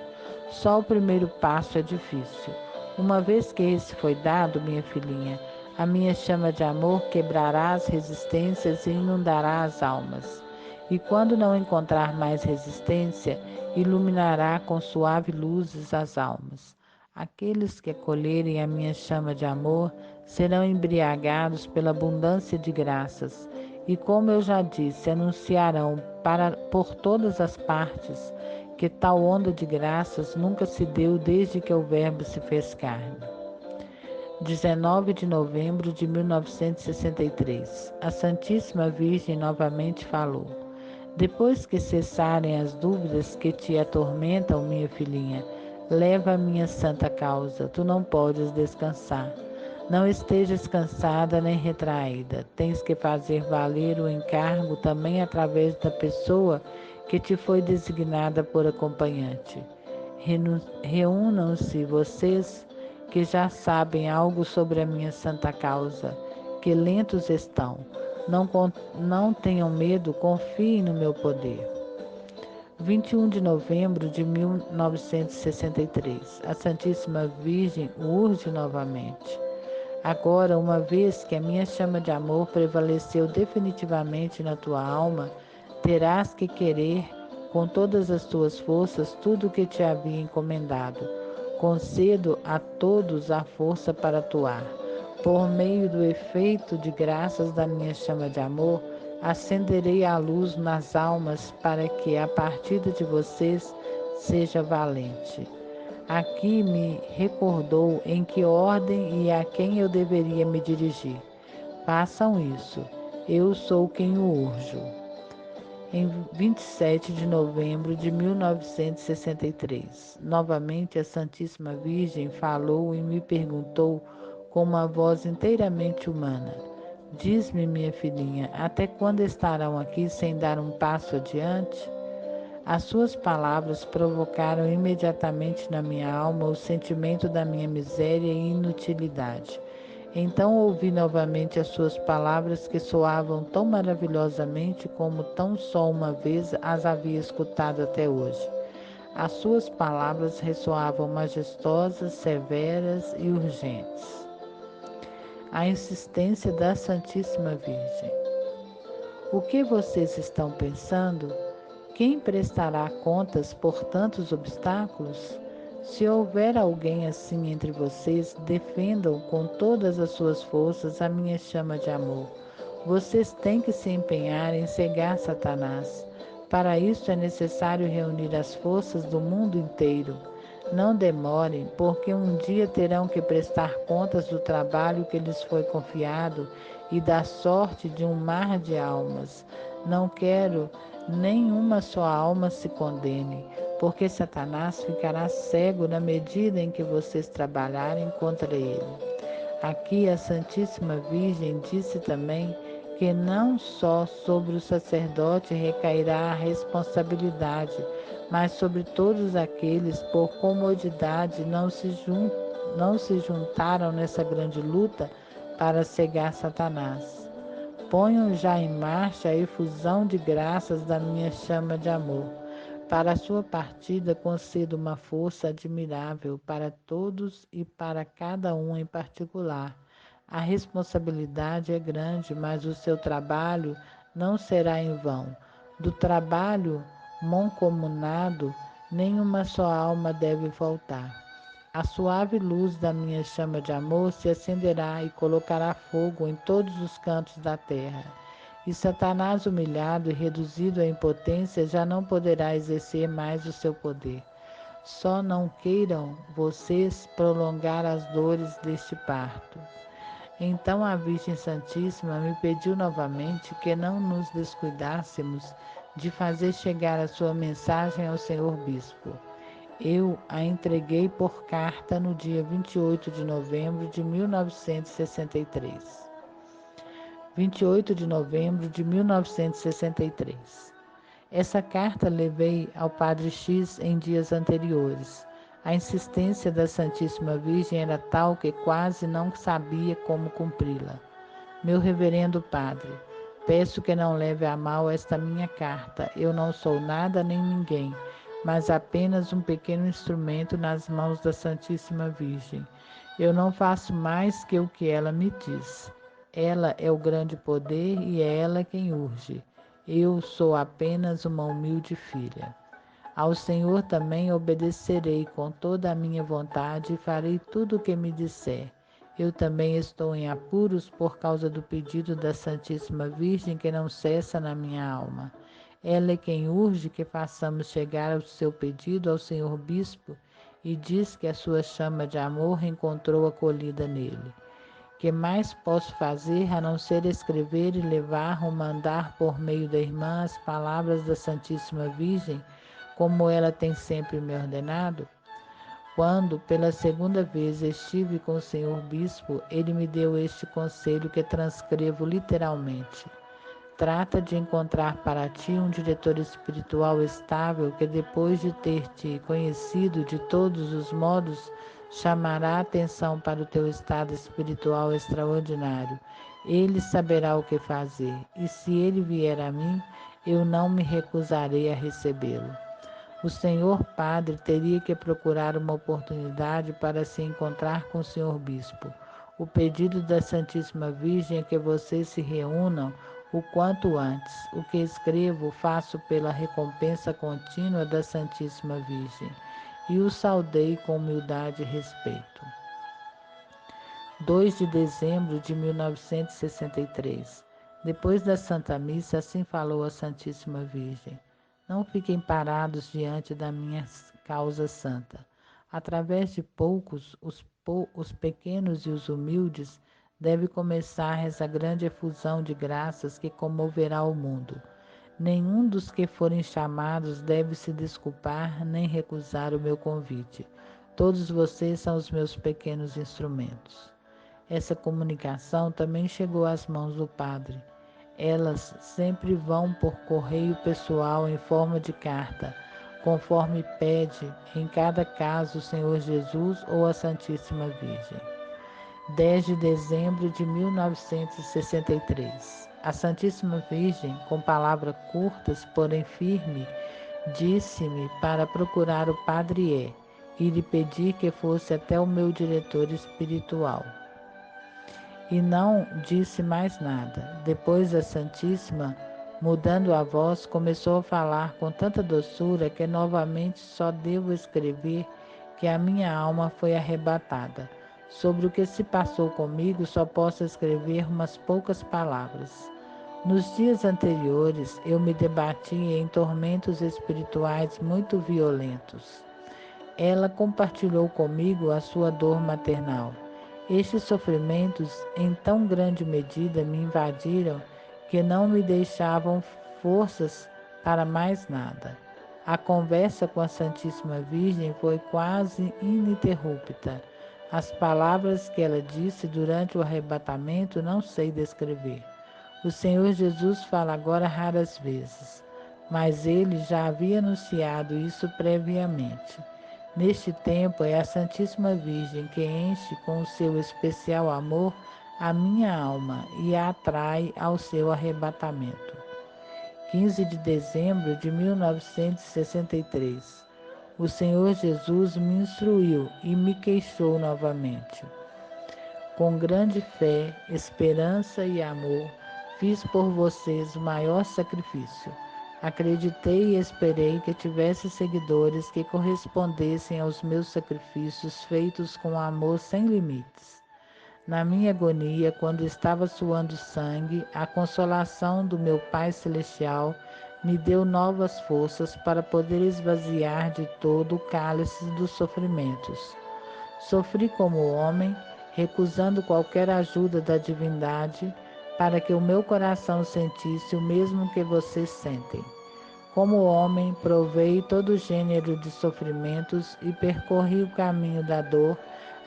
Só o primeiro passo é difícil. Uma vez que esse foi dado, minha filhinha, a minha chama de amor quebrará as resistências e inundará as almas. E quando não encontrar mais resistência, iluminará com suave luzes as almas. Aqueles que acolherem a minha chama de amor serão embriagados pela abundância de graças. E como eu já disse, anunciarão por todas as partes que tal onda de graças nunca se deu desde que o Verbo se fez carne. 19 de novembro de 1963. A Santíssima Virgem novamente falou. Depois que cessarem as dúvidas que te atormentam, minha filhinha, leva a minha santa causa. Tu não podes descansar. Não estejas cansada nem retraída. Tens que fazer valer o encargo também através da pessoa que te foi designada por acompanhante. Reúnam-se vocês que já sabem algo sobre a minha santa causa, que lentos estão. Não tenham medo, confiem no meu poder. 21 de novembro de 1963. A Santíssima Virgem urge novamente. Agora, uma vez que a minha chama de amor prevaleceu definitivamente na tua alma, terás que querer com todas as tuas forças tudo o que te havia encomendado. Concedo a todos a força para atuar. Por meio do efeito de graças da minha chama de amor, Acenderei a luz nas almas para que a partida de vocês seja valente. Aqui me recordou em que ordem e a quem eu deveria me dirigir. Façam isso. Eu sou quem o urjo. Em 27 de novembro de 1963, novamente a Santíssima Virgem falou e me perguntou com uma voz inteiramente humana: Diz-me, minha filhinha, até quando estarão aqui sem dar um passo adiante? As suas palavras provocaram imediatamente na minha alma o sentimento da minha miséria e inutilidade. Então ouvi novamente as suas palavras que soavam tão maravilhosamente como tão só uma vez as havia escutado até hoje. As suas palavras ressoavam majestosas, severas e urgentes. A insistência da Santíssima Virgem. O que vocês estão pensando? Quem prestará contas por tantos obstáculos? Se houver alguém assim entre vocês, defendam com todas as suas forças a minha chama de amor. Vocês têm que se empenhar em cegar Satanás. Para isso é necessário reunir as forças do mundo inteiro. Não demorem, porque um dia terão que prestar contas do trabalho que lhes foi confiado e da sorte de um mar de almas. Não quero nenhuma só alma se condene, porque Satanás ficará cego na medida em que vocês trabalharem contra ele. Aqui a Santíssima Virgem disse também que não só sobre o sacerdote recairá a responsabilidade, mas sobre todos aqueles por comodidade não se juntaram nessa grande luta para cegar Satanás. Ponham já em marcha a efusão de graças da minha chama de amor. Para a sua partida concedo uma força admirável para todos e para cada um em particular. A responsabilidade é grande, mas o seu trabalho não será em vão. Do trabalho mancomunado, nenhuma só alma deve faltar. A suave luz da minha chama de amor se acenderá e colocará fogo em todos os cantos da terra. E Satanás, humilhado e reduzido à impotência, já não poderá exercer mais o seu poder. Só não queiram vocês prolongar as dores deste parto. Então a Virgem Santíssima me pediu novamente que não nos descuidássemos de fazer chegar a sua mensagem ao Senhor Bispo. Eu a entreguei por carta no dia 28 de novembro de 1963. 28 de novembro de 1963. Essa carta levei ao Padre X em dias anteriores. A insistência da Santíssima Virgem era tal que quase não sabia como cumpri-la. Meu reverendo Padre, peço que não leve a mal esta minha carta. Eu não sou nada nem ninguém, mas apenas um pequeno instrumento nas mãos da Santíssima Virgem. Eu não faço mais que o que ela me diz. Ela é o grande poder e é ela quem urge. Eu sou apenas uma humilde filha. Ao Senhor também obedecerei com toda a minha vontade e farei tudo o que me disser. Eu também estou em apuros por causa do pedido da Santíssima Virgem que não cessa na minha alma. Ela é quem urge que façamos chegar o seu pedido ao Senhor Bispo e diz que a sua chama de amor encontrou acolhida nele. Que mais posso fazer a não ser escrever e levar ou mandar por meio da irmã as palavras da Santíssima Virgem, como ela tem sempre me ordenado? Quando, pela segunda vez, estive com o Senhor Bispo, ele me deu este conselho que transcrevo literalmente. Trata de encontrar para ti um diretor espiritual estável que, depois de ter te conhecido de todos os modos, chamará a atenção para o teu estado espiritual extraordinário. Ele saberá o que fazer, e se ele vier a mim, eu não me recusarei a recebê-lo. O senhor padre teria que procurar uma oportunidade para se encontrar com o senhor bispo. O pedido da Santíssima Virgem é que vocês se reúnam o quanto antes. O que escrevo faço pela recompensa contínua da Santíssima Virgem e o saudei com humildade e respeito. 2 de dezembro de 1963. Depois da Santa Missa, assim falou a Santíssima Virgem: não fiquem parados diante da minha causa santa. Através de poucos, os pequenos e os humildes, deve começar essa grande efusão de graças que comoverá o mundo. Nenhum dos que forem chamados deve se desculpar nem recusar o meu convite. Todos vocês são os meus pequenos instrumentos. Essa comunicação também chegou às mãos do Padre. Elas sempre vão por correio pessoal em forma de carta, conforme pede, em cada caso, o Senhor Jesus ou a Santíssima Virgem. 10 de dezembro de 1963. A Santíssima Virgem, com palavras curtas, porém firme, disse-me para procurar o Padre E e lhe pedir que fosse até o meu diretor espiritual. E não disse mais nada. Depois a Santíssima, mudando a voz, começou a falar com tanta doçura que novamente só devo escrever que a minha alma foi arrebatada. Sobre o que se passou comigo, só posso escrever umas poucas palavras. Nos dias anteriores, eu me debati em tormentos espirituais muito violentos. Ela compartilhou comigo a sua dor maternal. Estes sofrimentos, em tão grande medida, me invadiram que não me deixavam forças para mais nada. A conversa com a Santíssima Virgem foi quase ininterrupta. As palavras que ela disse durante o arrebatamento não sei descrever. O Senhor Jesus fala agora raras vezes, mas ele já havia anunciado isso previamente. Neste tempo é a Santíssima Virgem que enche com o seu especial amor a minha alma e a atrai ao seu arrebatamento. 15 de dezembro de 1963. O Senhor Jesus me instruiu e me queixou novamente. Com grande fé, esperança e amor, fiz por vocês o maior sacrifício. Acreditei e esperei que tivesse seguidores que correspondessem aos meus sacrifícios feitos com amor sem limites. Na minha agonia, quando estava suando sangue, a consolação do meu Pai Celestial me deu novas forças para poder esvaziar de todo o cálice dos sofrimentos. Sofri como homem, recusando qualquer ajuda da divindade, para que o meu coração sentisse o mesmo que vocês sentem. Como homem, provei todo gênero de sofrimentos e percorri o caminho da dor,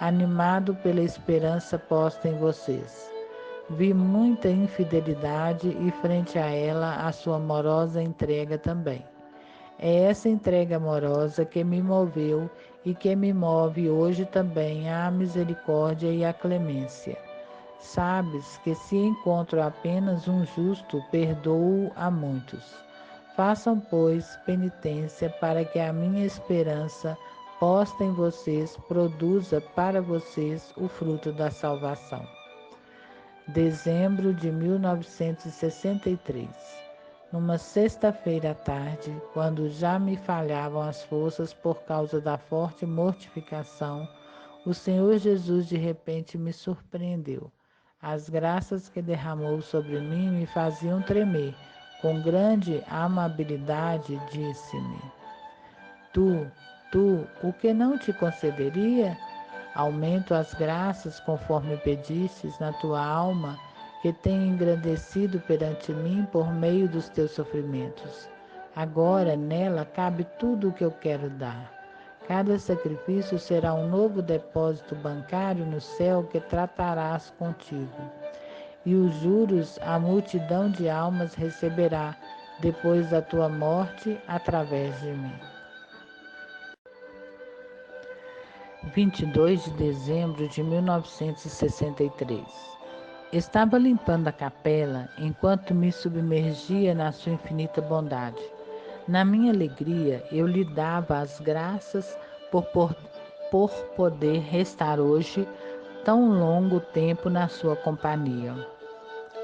animado pela esperança posta em vocês. Vi muita infidelidade e, frente a ela, a sua amorosa entrega também. É essa entrega amorosa que me moveu e que me move hoje também à misericórdia e à clemência. Sabes que se encontro apenas um justo, perdoo a muitos. Façam, pois, penitência para que a minha esperança posta em vocês produza para vocês o fruto da salvação. Dezembro de 1963. Numa sexta-feira à tarde, quando já me falhavam as forças por causa da forte mortificação, o Senhor Jesus de repente me surpreendeu. As graças que derramou sobre mim me faziam tremer. Com grande amabilidade, disse-me: Tu, o que não te concederia? Aumento as graças conforme pedistes na tua alma, que tem engrandecido perante mim por meio dos teus sofrimentos. Agora nela cabe tudo o que eu quero dar. Cada sacrifício será um novo depósito bancário no céu que tratarás contigo. E os juros a multidão de almas receberá depois da tua morte através de mim. 22 de dezembro de 1963. Estava limpando a capela enquanto me submergia na sua infinita bondade. Na minha alegria, eu lhe dava as graças por poder restar hoje tão longo tempo na sua companhia.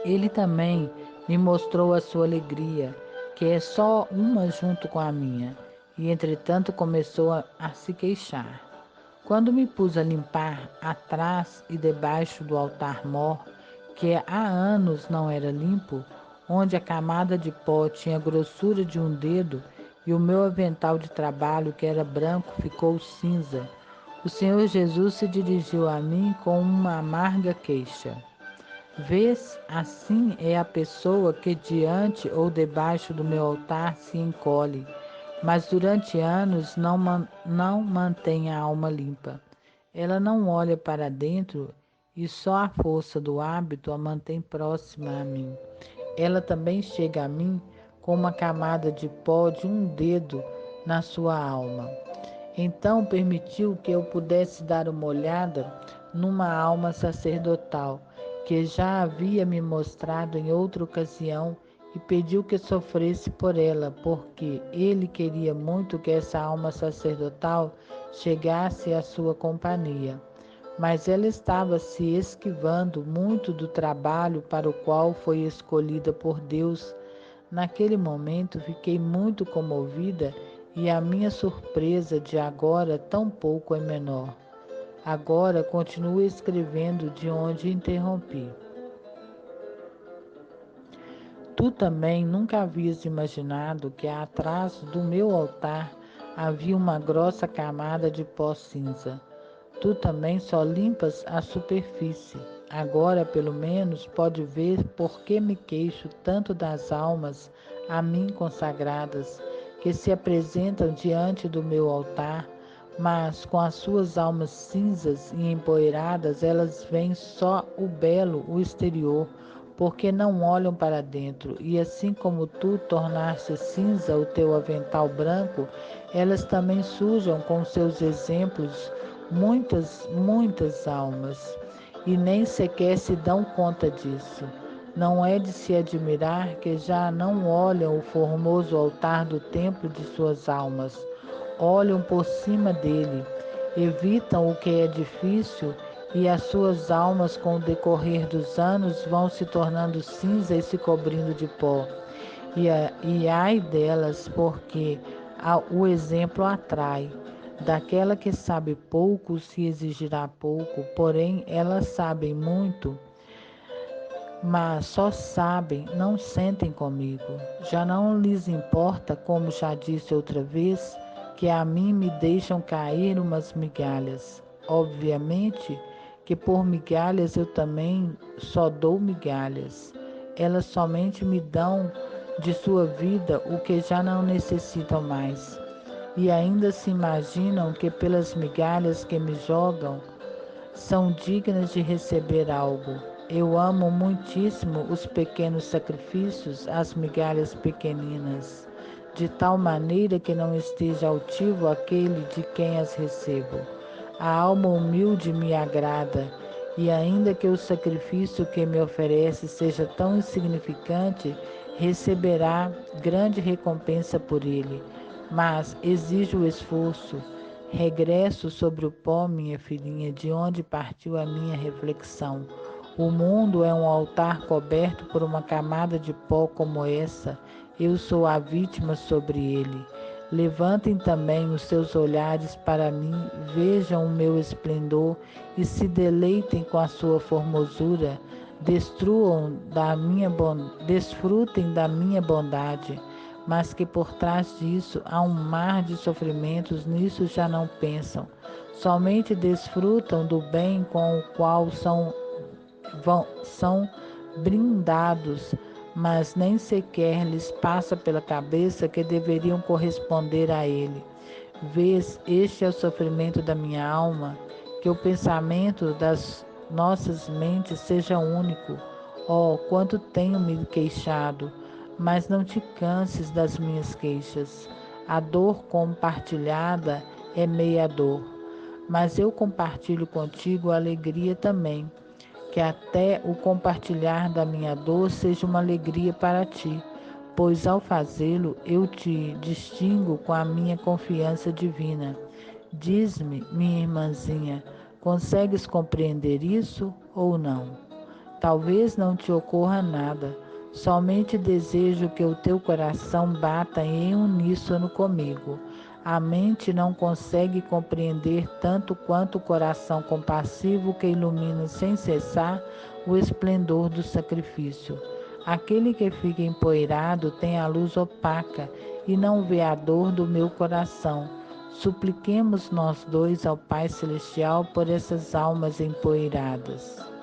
Ele também me mostrou a sua alegria, que é só uma junto com a minha, e entretanto começou a se queixar. Quando me pus a limpar atrás e debaixo do altar-mor, que há anos não era limpo, onde a camada de pó tinha a grossura de um dedo e o meu avental de trabalho, que era branco, ficou cinza. O Senhor Jesus se dirigiu a mim com uma amarga queixa. Vês, assim é a pessoa que diante ou debaixo do meu altar se encolhe, mas durante anos não mantém a alma limpa. Ela não olha para dentro e só a força do hábito a mantém próxima a mim. Ela também chega a mim com uma camada de pó de um dedo na sua alma. Então permitiu que eu pudesse dar uma olhada numa alma sacerdotal, que já havia me mostrado em outra ocasião, e pediu que sofresse por ela, porque ele queria muito que essa alma sacerdotal chegasse à sua companhia. Mas ela estava se esquivando muito do trabalho para o qual foi escolhida por Deus. Naquele momento fiquei muito comovida e a minha surpresa de agora tão pouco é menor. Agora continuo escrevendo de onde interrompi. Tu também nunca havias imaginado que atrás do meu altar havia uma grossa camada de pó cinza. Tu também só limpas a superfície. Agora, pelo menos, pode ver por que me queixo tanto das almas a mim consagradas, que se apresentam diante do meu altar, mas com as suas almas cinzas e empoeiradas, elas veem só o belo, o exterior, porque não olham para dentro. E assim como tu tornaste cinza o teu avental branco, elas também sujam com seus exemplos muitas almas, e nem sequer se dão conta disso. Não é de se admirar que já não olham o formoso altar do templo de suas almas, olham por cima dele, evitam o que é difícil, e as suas almas, com o decorrer dos anos, vão se tornando cinza e se cobrindo de pó. E ai delas, porque o exemplo atrai. Daquela que sabe pouco se exigirá pouco, porém elas sabem muito, mas só sabem, não sentem comigo. Já não lhes importa, como já disse outra vez, que a mim me deixam cair umas migalhas. Obviamente que por migalhas eu também só dou migalhas. Elas somente me dão de sua vida o que já não necessitam mais. E ainda se imaginam que pelas migalhas que me jogam são dignas de receber algo. Eu amo muitíssimo os pequenos sacrifícios, as migalhas pequeninas, de tal maneira que não esteja altivo aquele de quem as recebo. A alma humilde me agrada, e ainda que o sacrifício que me oferece seja tão insignificante, receberá grande recompensa por ele. Mas exige o esforço. Regresso sobre o pó, minha filhinha, de onde partiu a minha reflexão. O mundo é um altar coberto por uma camada de pó como essa. Eu sou a vítima sobre ele. Levantem também os seus olhares para mim, vejam o meu esplendor e se deleitem com a sua formosura. Desfrutem da minha bondade, mas que por trás disso há um mar de sofrimentos, nisso já não pensam. Somente desfrutam do bem com o qual são brindados, mas nem sequer lhes passa pela cabeça que deveriam corresponder a ele. Vês, este é o sofrimento da minha alma, que o pensamento das nossas mentes seja único. Oh, quanto tenho me queixado, mas não te canses das minhas queixas. A dor compartilhada é meia dor, mas eu compartilho contigo a alegria também. Que até o compartilhar da minha dor seja uma alegria para ti, pois ao fazê-lo eu te distingo com a minha confiança divina. Diz-me, minha irmãzinha, consegues compreender isso ou não? Talvez não te ocorra nada, Somente desejo que o teu coração bata em uníssono comigo. A mente não consegue compreender tanto quanto o coração compassivo que ilumina sem cessar o esplendor do sacrifício. Aquele que fica empoeirado tem a luz opaca e não vê a dor do meu coração. Supliquemos nós dois ao Pai Celestial por essas almas empoeiradas.